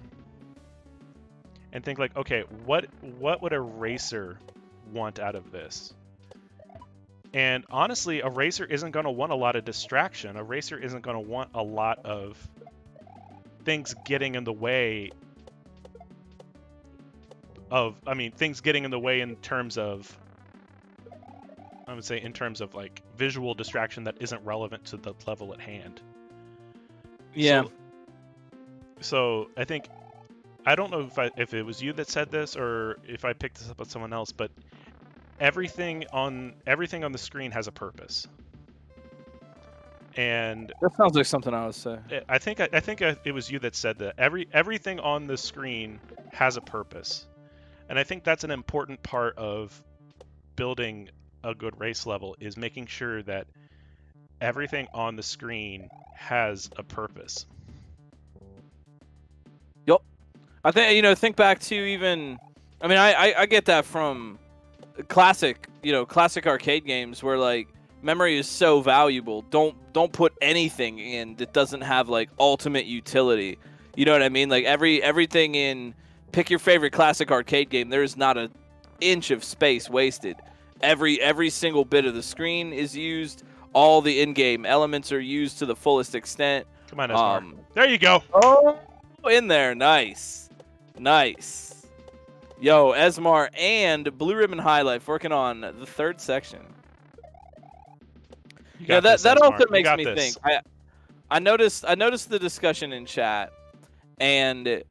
and think like, okay, what would a racer want out of this? And honestly, a racer isn't going to want a lot of distraction. A racer isn't going to want a lot of things getting in the way of, things getting in the way in terms of, I would say in terms of like visual distraction that isn't relevant to the level at hand. Yeah. So I think, I don't know if it was you that said this or if I picked this up with someone else, but everything on the screen has a purpose. And that sounds like something I would say. I think it was you that said that everything on the screen has a purpose. And I think that's an important part of building a good race level, is making sure that everything on the screen has a purpose. Yep. I think, think back to even, I get that from classic arcade games where like memory is so valuable. Don't put anything in that doesn't have like ultimate utility. You know what I mean? Like everything in, pick your favorite classic arcade game, there is not an inch of space wasted. Every single bit of the screen is used. All the in-game elements are used to the fullest extent. Come on, Esmar. There you go. Oh, in there. Nice. Yo, Esmar and Blue Ribbon High Life working on the third section. Yeah, that also makes me think. I noticed the discussion in chat, and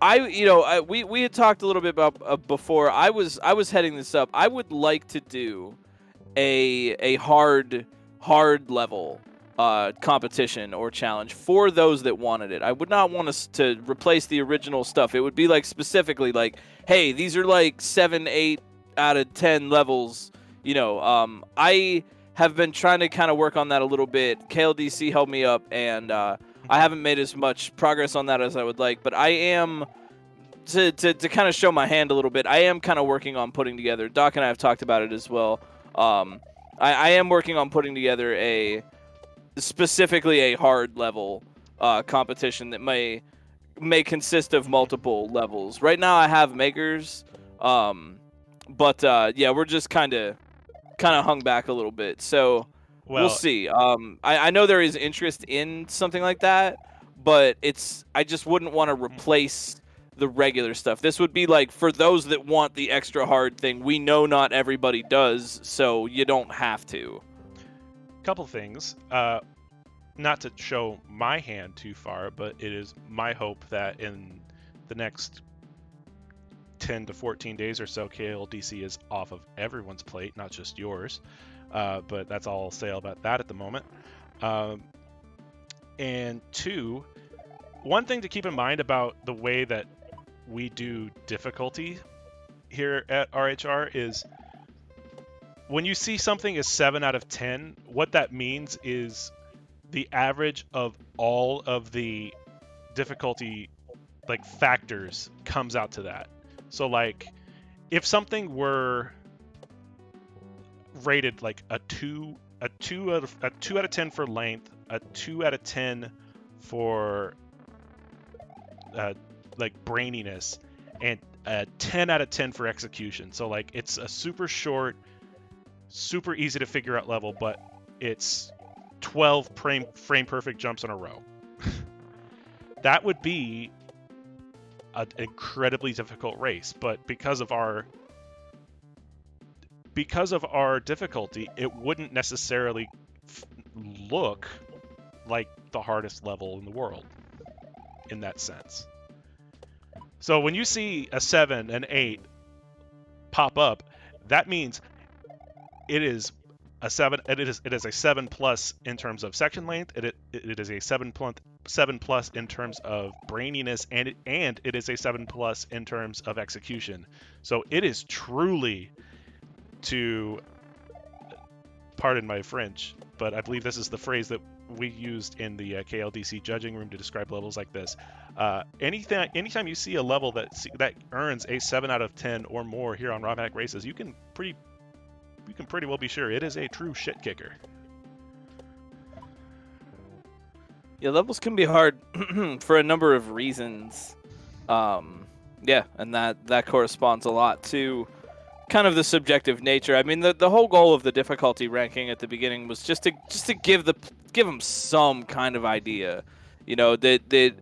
we had talked a little bit about before. I was heading this up. I would like to do a hard level competition or challenge for those that wanted it. I would not want us to replace the original stuff. It would be like specifically like, hey, these are like 7, 8 out of 10 levels. I have been trying to kind of work on that a little bit. KLDC helped me up, and I haven't made as much progress on that as I would like, but I am, to kind of show my hand a little bit, I am kind of working on putting together, Doc and I have talked about it as well, I am working on putting together specifically a hard level competition that may consist of multiple levels. Right now I have makers, but yeah, we're just kind of hung back a little bit, so we'll see. I know there is interest in something like that, but I just wouldn't want to replace the regular stuff. This would be like for those that want the extra hard thing. We know not everybody does, so you don't have to. Couple things. Not to show my hand too far, but it is my hope that in the next 10 to 14 days or so, KLDC is off of everyone's plate, not just yours. But that's all I'll say about that at the moment. And two, one thing to keep in mind about the way that we do difficulty here at RHR is when you see something as 7 out of 10, what that means is the average of all of the difficulty like factors comes out to that. So like if something were rated like a 2 out of 10 for length, a 2 out of 10 for like braininess, and a 10 out of 10 for execution. So like it's a super short, super easy to figure out level, but it's 12 frame perfect jumps in a row. That would be an incredibly difficult race, but because of our difficulty, it wouldn't necessarily look like the hardest level in the world in that sense. So when you see a 7, an 8 pop up, that means it is a 7. It is a 7 plus in terms of section length. It is a 7 plus in terms of braininess, and it is a 7 plus in terms of execution. So it is truly, to pardon my French, but I believe this is the phrase that we used in the KLDC judging room to describe levels like this. Anytime you see a level that earns a 7 out of 10 or more here on Romhack races, you can pretty well be sure it is a true shit kicker. Yeah, levels can be hard for a number of reasons. Yeah, and that corresponds a lot to kind of the subjective nature. I mean, the whole goal of the difficulty ranking at the beginning was just to give them some kind of idea. You know, that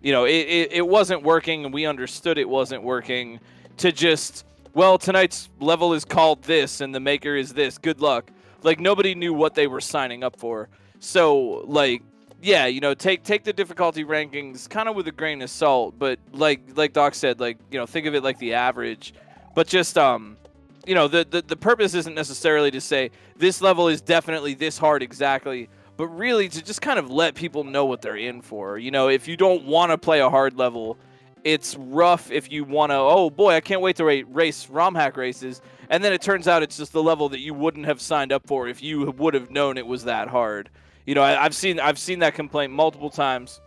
you know, it wasn't working, and we understood it wasn't working, to just, well, tonight's level is called this, and the maker is this. Good luck. Like, nobody knew what they were signing up for. So, like, yeah, you know, take the difficulty rankings kind of with a grain of salt, but like Doc said, like, you know, think of it like the average. But just, you know, the purpose isn't necessarily to say this level is definitely this hard exactly, but really to just kind of let people know what they're in for. You know, if you don't want to play a hard level, it's rough. If you want to, oh boy, I can't wait to race Romhack races, and then it turns out it's just the level that you wouldn't have signed up for if you would have known it was that hard. You know, I've seen that complaint multiple times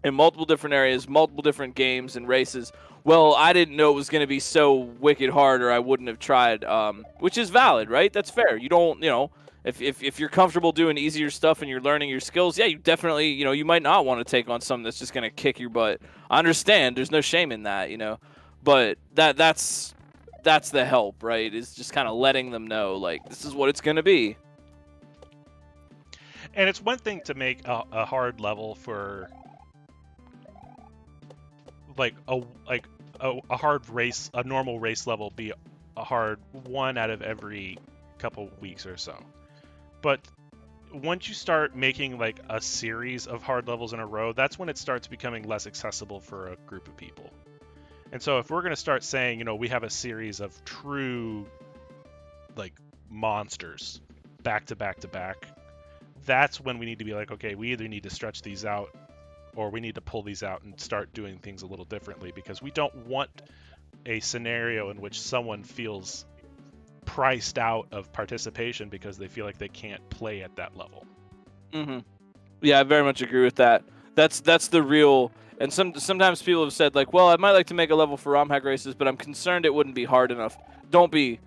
in multiple different areas, multiple different games and races. Well, I didn't know it was going to be so wicked hard, or I wouldn't have tried, which is valid, right? That's fair. You don't, you know, if you're comfortable doing easier stuff and you're learning your skills, yeah, you definitely, you know, you might not want to take on something that's just going to kick your butt. I understand. There's no shame in that, you know, but that's the help, right? Is just kind of letting them know, like, this is what it's going to be. And it's one thing to make a hard level for like a hard race, a normal race level be a hard 1 out of every couple weeks or so. But once you start making like a series of hard levels in a row, that's when it starts becoming less accessible for a group of people. And so if we're going to start saying, you know, we have a series of true like monsters back to back to back, that's when we need to be like, okay, we either need to stretch these out or we need to pull these out and start doing things a little differently, because we don't want a scenario in which someone feels priced out of participation because they feel like they can't play at that level. Mm-hmm. Yeah, I very much agree with that. That's the real. And sometimes people have said, like, well, I might like to make a level for Romhack races, but I'm concerned it wouldn't be hard enough. Don't be.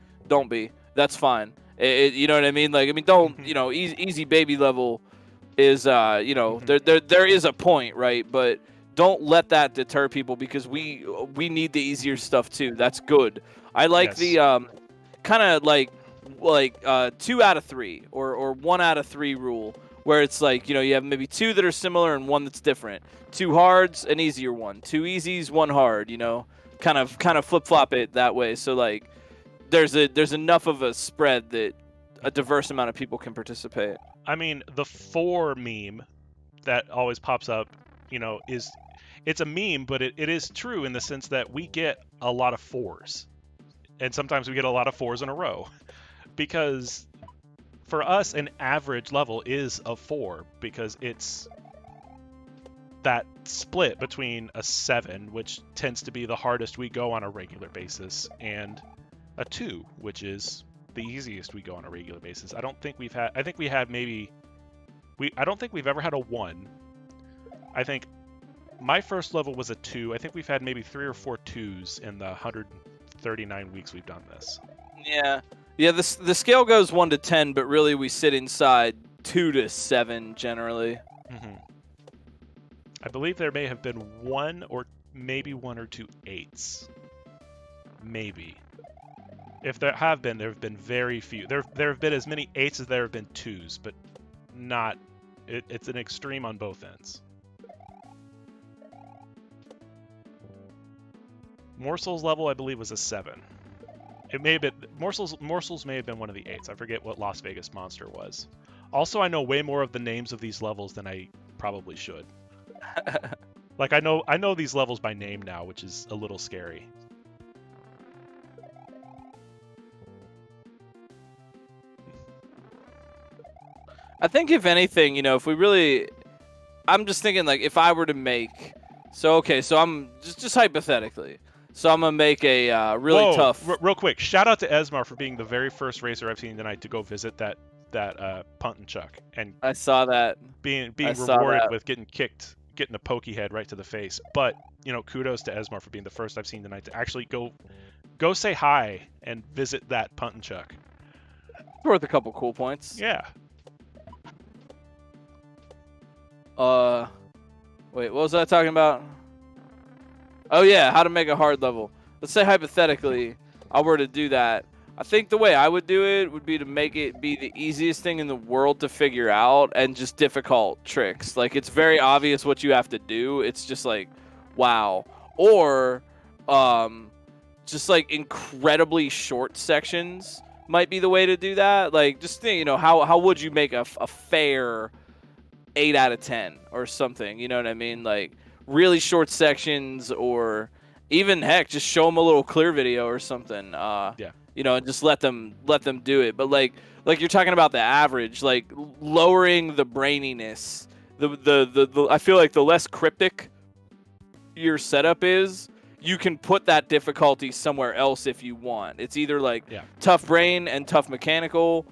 That's fine. You know what I mean? Like, I mean, don't, you know, easy baby level is, you know, there is a point, right? But don't let that deter people, because we need the easier stuff too. That's good. I like the kind of like 2 out of 3 or 1 out of 3 rule, where it's like, you have maybe 2 that are similar and 1 that's different. 2 hards, an easier one. 2 easies, 1 hard. Kind of flip flop it that way. So like, there's enough of a spread that a diverse amount of people can participate. I mean, the 4 meme that always pops up, it's a meme, but it is true in the sense that we get a lot of 4s. And sometimes we get a lot of 4s in a row. Because for us, an average level is a 4, because it's that split between a 7, which tends to be the hardest we go on a regular basis, and a 2, which is the easiest we go on a regular basis. I don't think we've had ever had a 1. I think my first level was a 2. I think we've had maybe 3 or 4 2s in the 139 weeks we've done this. Yeah, the scale goes 1 to 10, but really we sit inside 2 to 7 generally. Mm-hmm. I believe there may have been 1 or maybe 1 or 2 8s. Maybe. If there have been very few. There have been as many 8s as there have been 2s, but not. It's an extreme on both ends. Morsel's level, I believe, was a 7. It may have been Morsels may have been one of the 8s. I forget what Las Vegas Monster was. Also, I know way more of the names of these levels than I probably should. Like I know these levels by name now, which is a little scary. I think if anything, if we really, I'm just thinking like if I were to make, so I'm just hypothetically. So I'm gonna make a really tough. Real quick, shout out to Esmar for being the very first racer I've seen tonight to go visit that punt and chuck, and I saw that being rewarded with getting a pokey head right to the face. But kudos to Esmar for being the first I've seen tonight to actually go say hi and visit that punt and chuck. It's worth a couple cool points. Yeah. Wait, what was I talking about? Oh yeah, how to make a hard level. Let's say hypothetically I were to do that. I think the way I would do it would be to make it be the easiest thing in the world to figure out and just difficult tricks. Like it's very obvious what you have to do. It's just like, wow. Or just like incredibly short sections might be the way to do that. Like just think, how would you make a fair 8 out of 10 or something? You know what I mean? Like really short sections, or even heck, just show them a little clear video or something. And just let them do it. But like you're talking about the average, like lowering the braininess. The I feel like the less cryptic your setup is, you can put that difficulty somewhere else if you want. It's either like tough brain and tough mechanical,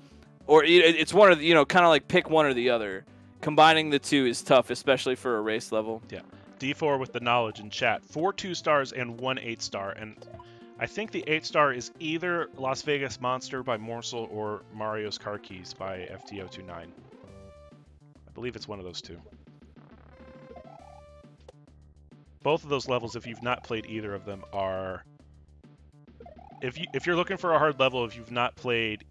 or it's one of the, kind of like pick one or the other. Combining the two is tough, especially for a race level. Yeah. D4 with the knowledge in chat. 4 2-stars and 1 8-star. And I think the 8-star is either Las Vegas Monster by Morsel or Mario's Car Keys by FTO29. I believe it's one of those two. Both of those levels, if you've not played either of them, are... If you're looking for a hard level, if you've not played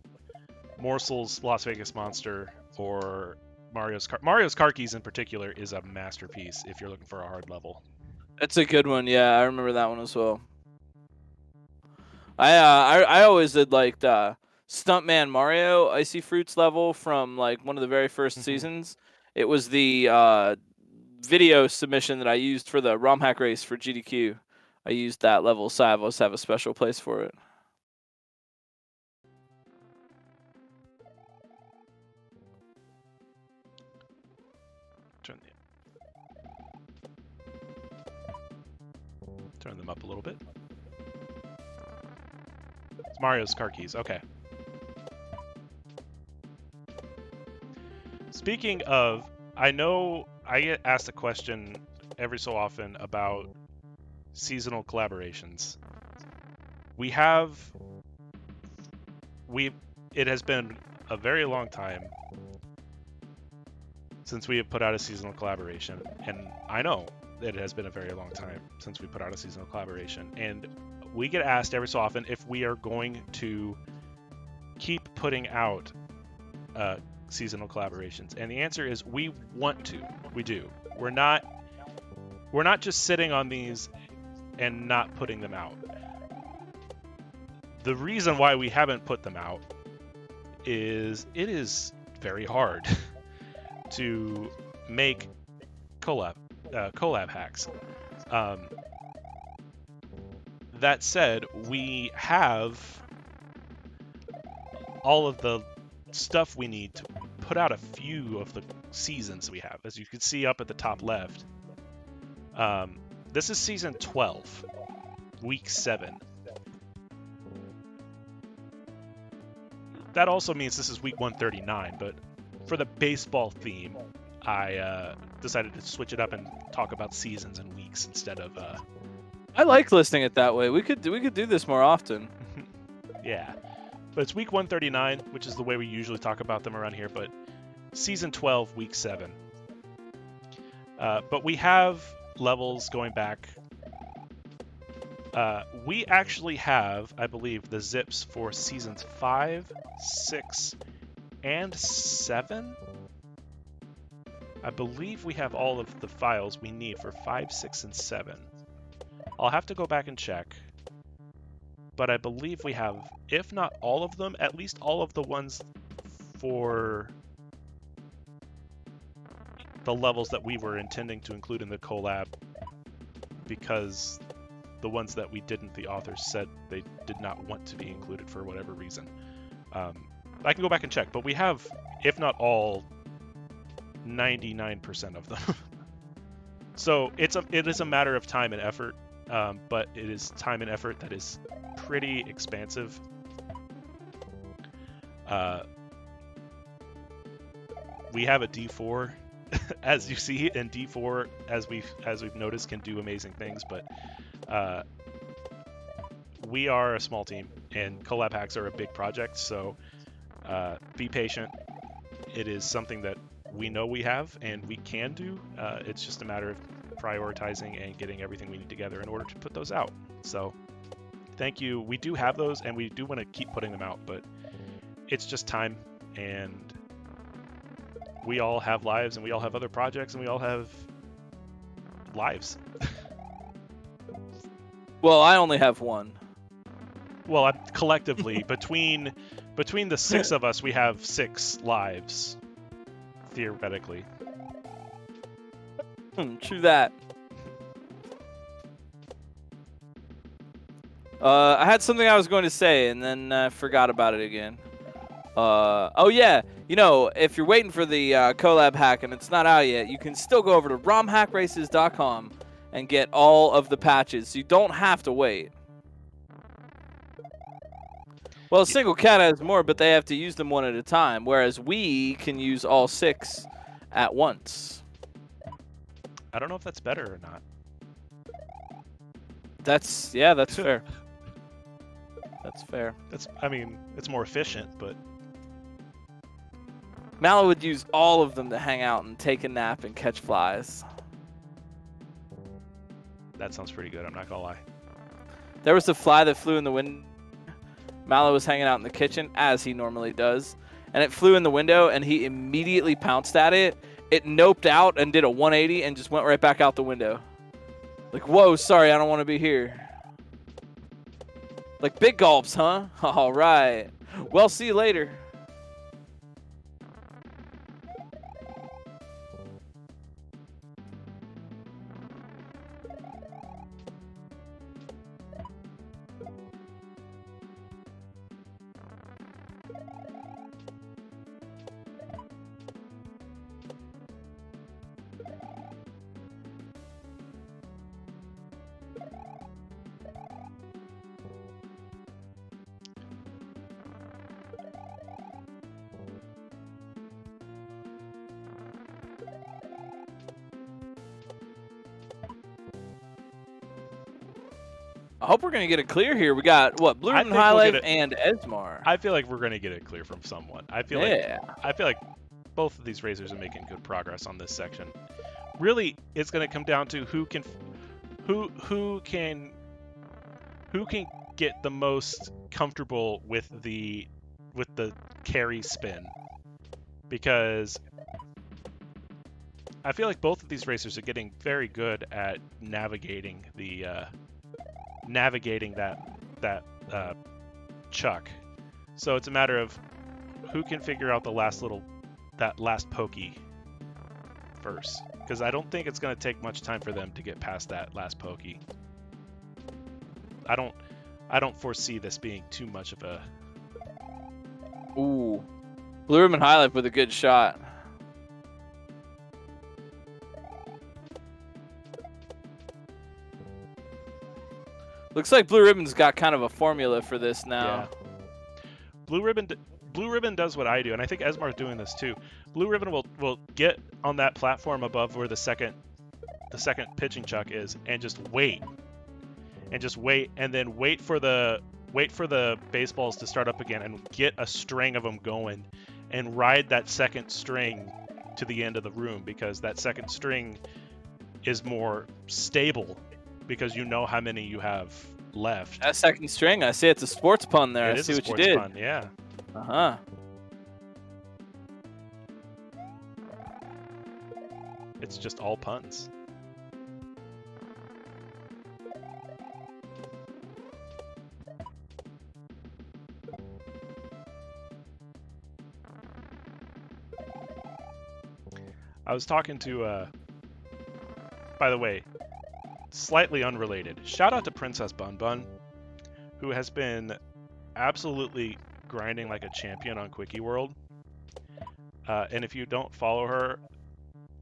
Morsel's Las Vegas Monster or Mario's Car Keys in particular is a masterpiece if you're looking for a hard level. That's a good one. Yeah, I remember that one as well. I always did like the Stuntman Mario Icy Fruits level from like one of the very first seasons. It was the video submission that I used for the Romhack race for GDQ. I used that level, so I always have a special place for it. Turn them up a little bit. It's Mario's Car Keys. Okay. Speaking of, I know I get asked a question every so often about seasonal collaborations. It has been a very long time since we have put out a seasonal collaboration, and I know that it has been a very long time since we put out a seasonal collaboration, and we get asked every so often if we are going to keep putting out seasonal collaborations? And the answer is we want to. We do. We're not just sitting on these and not putting them out. The reason why we haven't put them out is it is very hard to make collab hacks. That said, we have all of the stuff we need to put out a few of the seasons we have. As you can see up at the top left, this is season 12, week 7. That also means this is week 139, but for the baseball theme, I decided to switch it up and talk about seasons and weeks instead of. I like listing it that way. We could do this more often. Yeah, but it's week 139, which is the way we usually talk about them around here. But season 12, week 7. But we have levels going back. We actually have, I believe, the zips for seasons 5, 6, and 7. I believe we have all of the files we need for 5, 6, and 7. I'll have to go back and check. But I believe we have, if not all of them, at least all of the ones for the levels that we were intending to include in the collab, because the ones that we didn't, the authors said they did not want to be included for whatever reason. I can go back and check, but we have, if not all, 99% of them. So it is a matter of time and effort, but it is time and effort that is pretty expansive. We have a D4, as you see, and D4, as we've noticed, can do amazing things, but we are a small team, and collab hacks are a big project, so be patient. It is something that we know we have and we can do. It's just a matter of prioritizing and getting everything we need together in order to put those out. So thank you. We do have those, and we do want to keep putting them out, but it's just time, and we all have lives, and we all have other projects, and we all have lives. Well, I only have one. Well, collectively, between the 6 of us, we have 6 lives, theoretically. True that. I had something I was going to say, and then I forgot about it again. Oh yeah, if you're waiting for the collab hack and it's not out yet, you can still go over to romhackraces.com and get all of the patches, so you don't have to wait. Well, Single Cat has more, but they have to use them one at a time, whereas we can use all 6 at once. I don't know if that's better or not. That's fair. That's fair. It's more efficient, but Mallow would use all of them to hang out and take a nap and catch flies. that sounds pretty good, I'm not gonna lie. There was a fly that flew in the window. Mallow was hanging out in the kitchen, as he normally does, and it flew in the window, and he immediately pounced at it. It noped out and did a 180 and just went right back out the window. Like, whoa, sorry, I don't want to be here. Like, big gulps, huh? All right. Well, see you later. I hope we're going to get it clear here. We got, what, Blue and High Life and Esmar. I feel like we're going to get it clear from someone. I feel like both of these racers are making good progress on this section. Really, it's going to come down to who can get the most comfortable with the carry spin. because I feel like both of these racers are getting very good at navigating the that chuck. So it's a matter of who can figure out that last pokey first, because I don't think it's going to take much time for them to get past that last pokey. I don't foresee this being too much of a... Ooh. Blue Ribbon Highlight with a good shot. Looks like Blue Ribbon's got kind of a formula for this now. Yeah. Blue Ribbon does what I do, and I think Esmar's doing this too. Blue Ribbon will get on that platform above where the second pitching chuck is, and just wait, and then wait for the baseballs to start up again, and get a string of them going, and ride that second string to the end of the room, because that second string is more stable, because you know how many you have left. That second string, I see it's a sports pun there. It I is see a what you sports did. pun, yeah. Uh-huh. It's just all puns. I was talking to, by the way, slightly unrelated. Shout out to Princess Bun Bun, who has been absolutely grinding like a champion on Quickie World. And if you don't follow her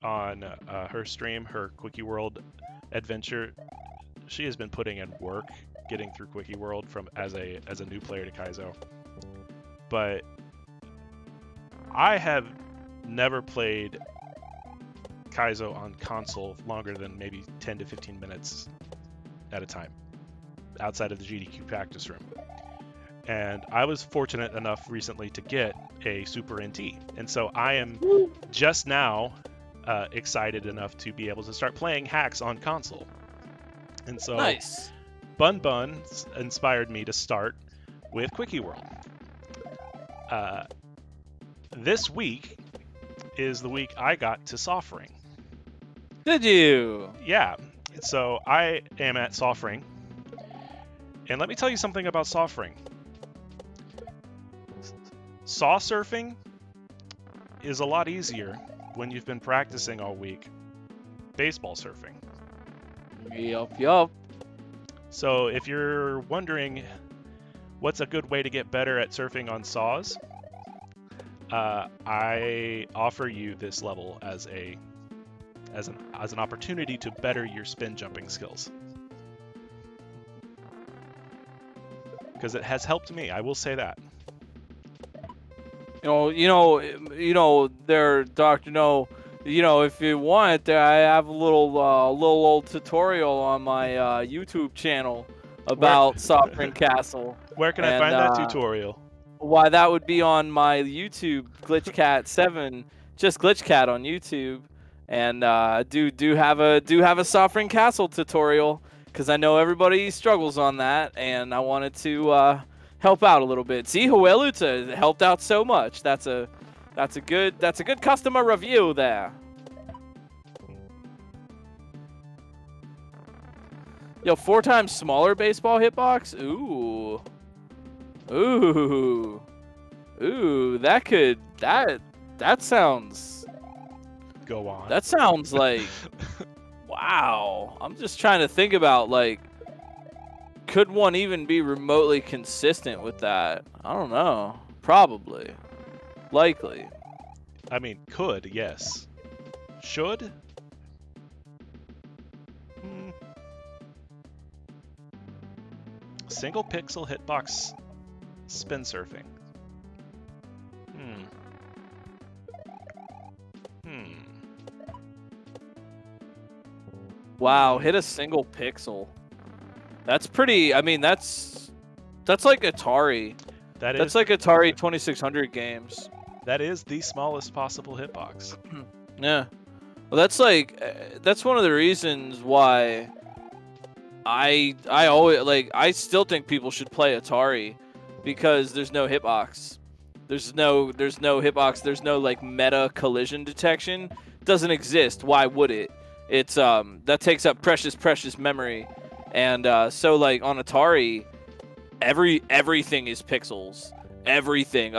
on her stream, her Quickie World adventure, she has been putting in work getting through Quickie World as a new player to Kaizo. But I have never played Kaizo on console longer than maybe 10 to 15 minutes at a time outside of the GDQ practice room. And I was fortunate enough recently to get a Super NT. And so I am just now excited enough to be able to start playing hacks on console. And so Nice. Bun Bun inspired me to start with Quickie World. This week is the week I got to soft ring. Did you? Yeah, so I am at soft ring. And let me tell you something about soft ring. Saw surfing is a lot easier when you've been practicing all week baseball surfing. Yup. So if you're wondering what's a good way to get better at surfing on saws, I offer you this level as an opportunity to better your spin jumping skills. Because it has helped me, I will say that. You know, there, Doctor. No, if you want, there, I have a little old tutorial on my YouTube channel about Sovereign Castle. Where can I find that tutorial? Why, that would be on my YouTube, GlitchCat7, just GlitchCat on YouTube, and do have a Sovereign Castle tutorial, because I know everybody struggles on that, and I wanted to help out a little bit. See, Hueluta helped out so much. That's a good customer review there. Yo, 4 times smaller baseball hitbox? Ooh. That sounds... Go on. That sounds like... Wow. I'm just trying to think about, like, could one even be remotely consistent with that? I don't know. Probably. Likely. I mean, could, yes. Should? Single pixel hitbox spin surfing. Wow, hit a single pixel. That's pretty. I mean, that's like Atari. That's like Atari 2600 games. That is the smallest possible hitbox. Yeah. Well, that's one of the reasons why I always I still think people should play Atari, because there's no hitbox. There's no hitbox. There's no like meta collision detection. Doesn't exist. Why would it? It's that takes up precious memory, and so like on Atari, everything is pixels. Everything.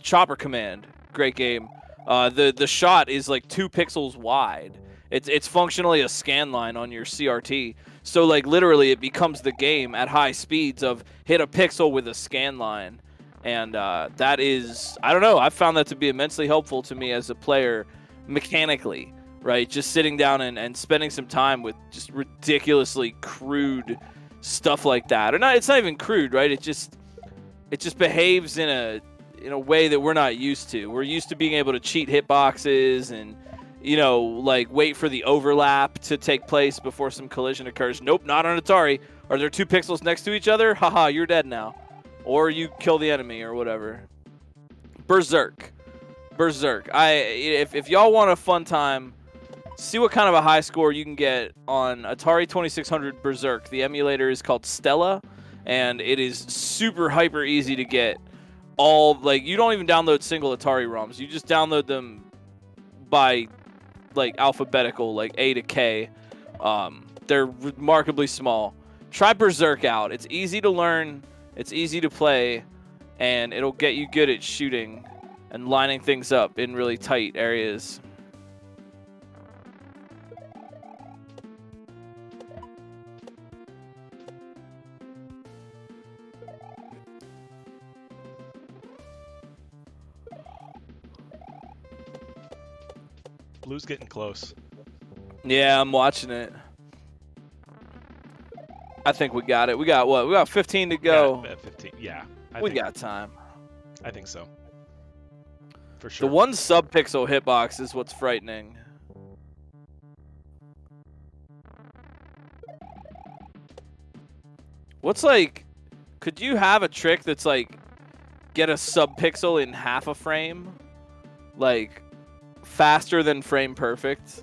Chopper Command, great game. The shot is like 2 pixels wide. It's functionally a scan line on your CRT. So like literally, it becomes the game at high speeds of hit a pixel with a scan line. And that is, I don't know, I've found that to be immensely helpful to me as a player mechanically, right? Just sitting down and spending some time with just ridiculously crude stuff like that. Or not, it's not even crude, right? It just behaves in a way that we're not used to. We're used to being able to cheat hitboxes and, like wait for the overlap to take place before some collision occurs. Nope, not on Atari. Are there 2 pixels next to each other? Haha, you're dead now. Or you kill the enemy or whatever. Berserk. If y'all want a fun time, see what kind of a high score you can get on Atari 2600 Berserk. The emulator is called Stella, and it is super hyper easy to get. You don't even download single Atari ROMs. You just download them by like alphabetical, like A to K. They're remarkably small. Try Berserk out. It's easy to learn. It's easy to play, and it'll get you good at shooting and lining things up in really tight areas. Blue's getting close. Yeah, I'm watching it. I think we got it. We got what? We got 15 to go. Yeah, 15. Yeah. We got time. I think so. For sure. The 1 sub-pixel hitbox is what's frightening. What's like, could you have a trick that's like, get a sub-pixel in half a frame? Like, faster than frame perfect?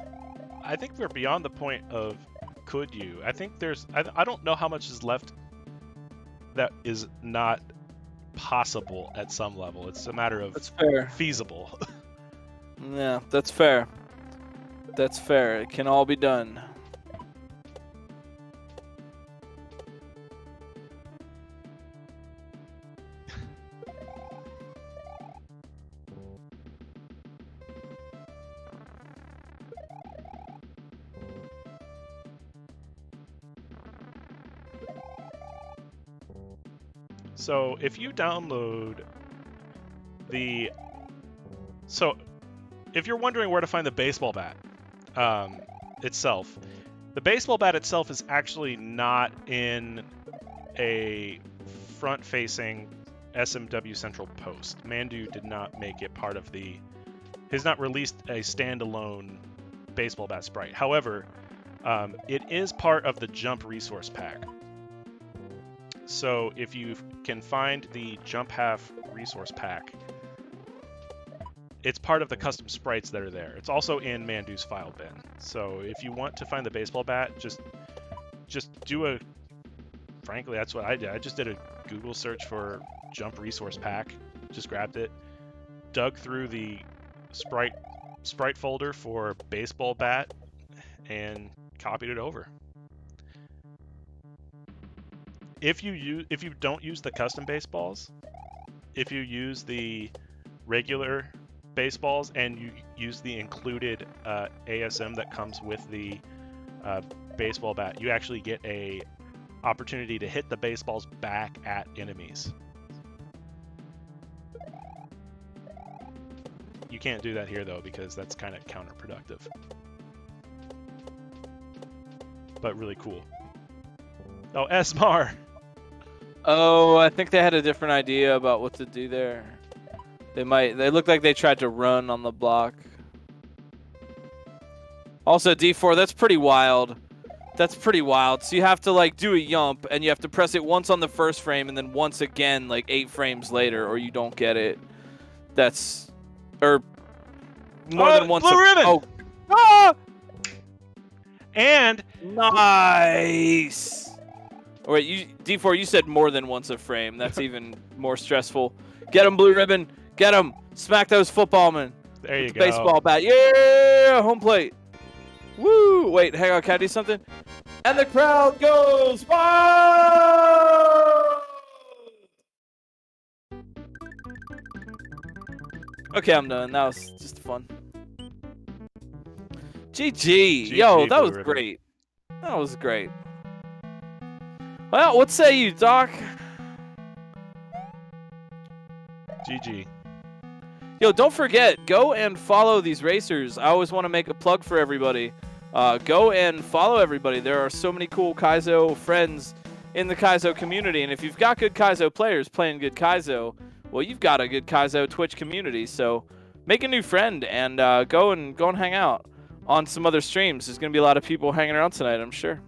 I think we're beyond the point of could you. I think there's, I don't know how much is left that is not possible at some level. It's a matter of That's fair. feasible. Yeah, that's fair. That's fair. It can all be done. So if you download if you're wondering where to find the baseball bat itself, the baseball bat itself is actually not in a front-facing SMW Central post. Mandu did not make it part of has not released a standalone baseball bat sprite. However, it is part of the Jump resource pack. So if you can find the Jump Half resource pack, it's part of the custom sprites that are there. It's also in Mandu's file bin. So if you want to find the baseball bat, just do frankly, that's what I did. I just did a Google search for Jump resource pack, just grabbed it, dug through the sprite folder for baseball bat, and copied it over. If you don't use the custom baseballs, if you use the regular baseballs and you use the included ASM that comes with the baseball bat, you actually get a opportunity to hit the baseballs back at enemies. You can't do that here though, because that's kind of counterproductive. But really cool. Oh, Esmar! Oh, I think they had a different idea about what to do there. They looked like they tried to run on the block. Also, D4, that's pretty wild. That's pretty wild. So you have to like do a yump, and you have to press it once on the first frame, and then once again like 8 frames later, or you don't get it. That's more than once. Blue ribbon! Oh, ah! And Nice. All right, D4, you said more than once a frame. That's even more stressful. Get him, Blue Ribbon. Get him. Smack those footballmen. There you With the go. baseball bat. Yeah, home plate. Woo. Wait, hang on. Can I do something? And the crowd goes wild. Okay, I'm done. That was just fun. GG. Yo, that Blue was Ribbon. great. That was great. Well, what say you, Doc? GG. Yo, don't forget, go and follow these racers. I always want to make a plug for everybody. Go and follow everybody. There are so many cool Kaizo friends in the Kaizo community, and if you've got good Kaizo players playing good Kaizo, well, you've got a good Kaizo Twitch community. So make a new friend and go and hang out on some other streams. There's gonna be a lot of people hanging around tonight, I'm sure.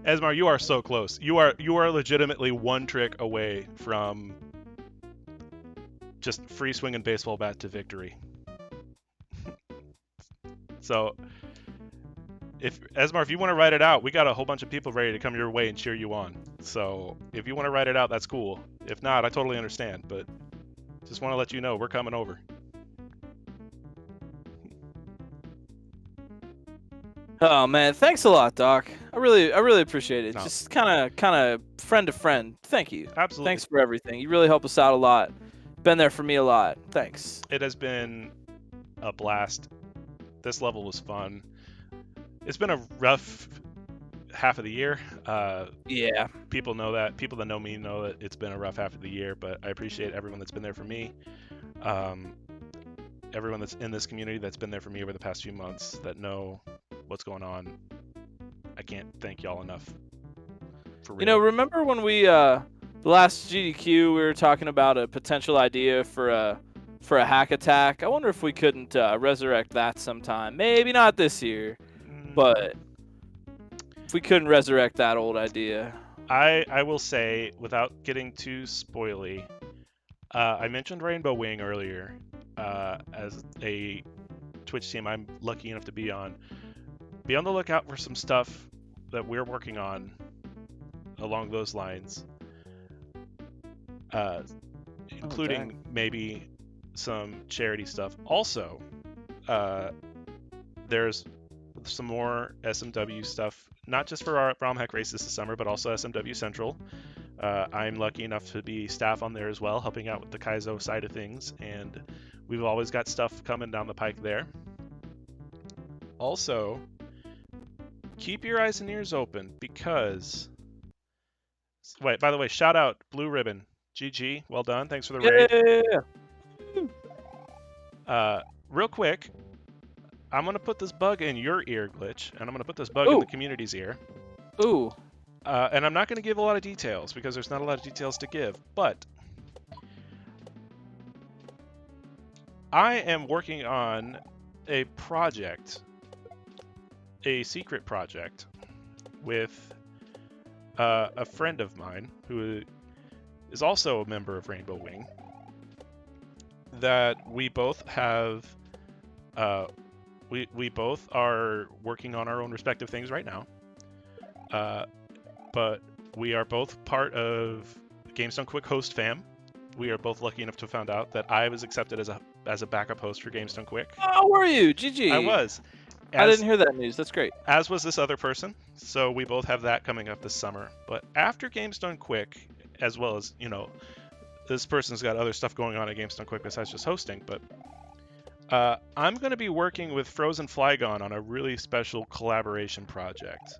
Esmar, you are so close. You are legitimately one trick away from just free swinging baseball bat to victory. So, if you want to write it out, we got a whole bunch of people ready to come your way and cheer you on. So, if you want to write it out, that's cool. If not, I totally understand. But just want to let you know we're coming over. Oh man, thanks a lot, Doc. I really appreciate it. No. Just kind of friend to friend. Thank you. Absolutely. Thanks for everything. You really help us out a lot. Been there for me a lot. Thanks. It has been a blast. This level was fun. It's been a rough half of the year. Yeah. People know that. People that know me know that it's been a rough half of the year, but I appreciate everyone that's been there for me. Everyone that's in this community that's been there for me over the past few months that know what's going on. I can't thank y'all enough. For real. You know, remember when we the last GDQ we were talking about a potential idea for a hack attack? I wonder if we couldn't resurrect that sometime. Maybe not this year, but if we couldn't resurrect that old idea. I will say, without getting too spoily, I mentioned Rainbow Wing earlier as a Twitch team I'm lucky enough to be on. Be on the lookout for some stuff that we're working on along those lines, including maybe some charity stuff. Also, there's some more SMW stuff, not just for our Romhack races this summer, but also SMW Central. I'm lucky enough to be staff on there as well, helping out with the Kaizo side of things, and we've always got stuff coming down the pike there. Also, keep your eyes and ears open because... Wait, by the way, shout out Blue Ribbon. GG, well done. Thanks for the raid. Real quick, I'm going to put this bug in your ear, Glitch, and I'm going to put this bug in the community's ear. Ooh. And I'm not going to give a lot of details because there's not a lot of details to give, but I am working on a project, a secret project, with a friend of mine who is also a member of Rainbow Wing, that we both have, we both are working on our own respective things right now, but we are both part of GameStone Quick host fam. We are both lucky enough to have found out that I was accepted as a backup host for GameStone Quick. Oh, were you? GG. I was. I didn't hear that news. That's great. As was this other person. So we both have that coming up this summer. But after GameStone Quick, as well as, you know, this person's got other stuff going on at GameStone Quick besides just hosting, but I'm going to be working with Frozen Flygon on a really special collaboration project.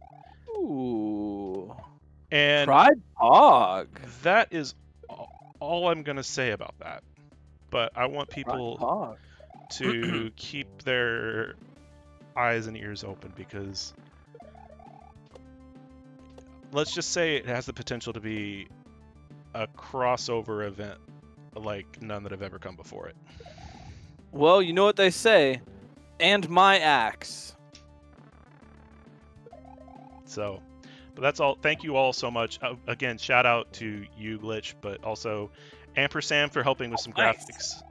Ooh. And Pride Hog. that is all I'm going to say about that. But I want people to keep their eyes and ears open, because let's just say it has the potential to be a crossover event like none that have ever come before it. Well, you know what they say, and my axe. So, but that's all. Thank you all so much. Again, shout out to you, Glitch, but also Ampersand for helping with some graphics.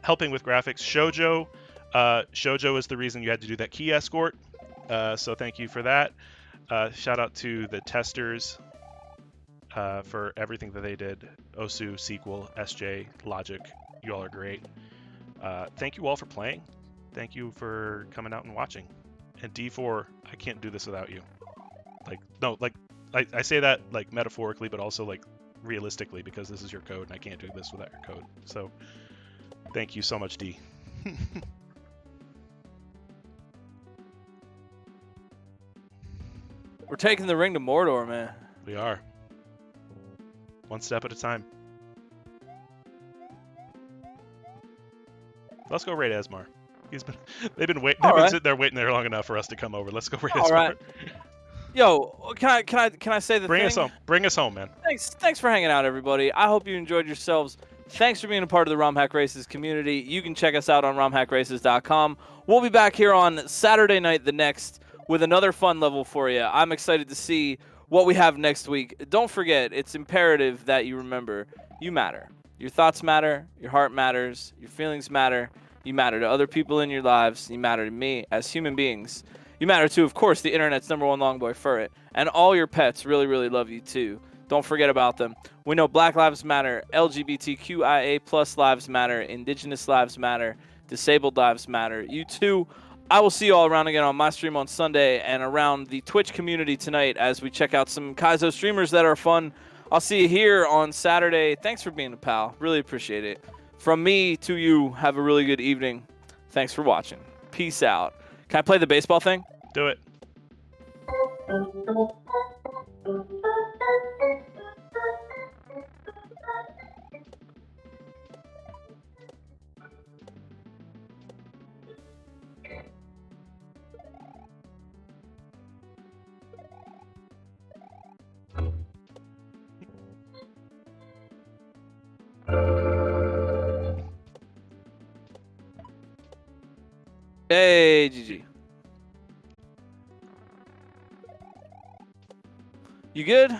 Helping with graphics. Shoujo. Shoujo is the reason you had to do that key escort. So thank you for that. Shout out to the testers. for everything that they did. Osu, Sequel, SJ, Logic, you all are great. Thank you all for playing. Thank you for coming out and watching. And D4, I can't do this without you. Like, no, like, I say that like metaphorically, but also like realistically, because this is your code and I can't do this without your code. So thank you so much, D. We're taking the ring to Mordor, man. We are. One step at a time. Let's go raid Asmar. They've been sitting there waiting there long enough for us to come over. Let's go raid Asmar. All right. Yo, can I say the thing? Bring us home. Bring us home, man. Thanks for hanging out, everybody. I hope you enjoyed yourselves. Thanks for being a part of the Romhack Races community. You can check us out on romhackraces.com. We'll be back here on Saturday night the next with another fun level for you. I'm excited to see what we have next week. Don't forget, it's imperative that you remember, you matter. Your thoughts matter. Your heart matters. Your feelings matter. You matter to other people in your lives. You matter to me as human beings. You matter to, of course, the internet's #1 longboy Furret. And all your pets really, really love you, too. Don't forget about them. We know Black Lives Matter, LGBTQIA+ lives matter, Indigenous lives matter, disabled lives matter. You, too. I will see you all around again on my stream on Sunday and around the Twitch community tonight as we check out some Kaizo streamers that are fun. I'll see you here on Saturday. Thanks for being a pal. Really appreciate it. From me to you, have a really good evening. Thanks for watching. Peace out. Can I play the baseball thing? Do it. Hey, GG. You good?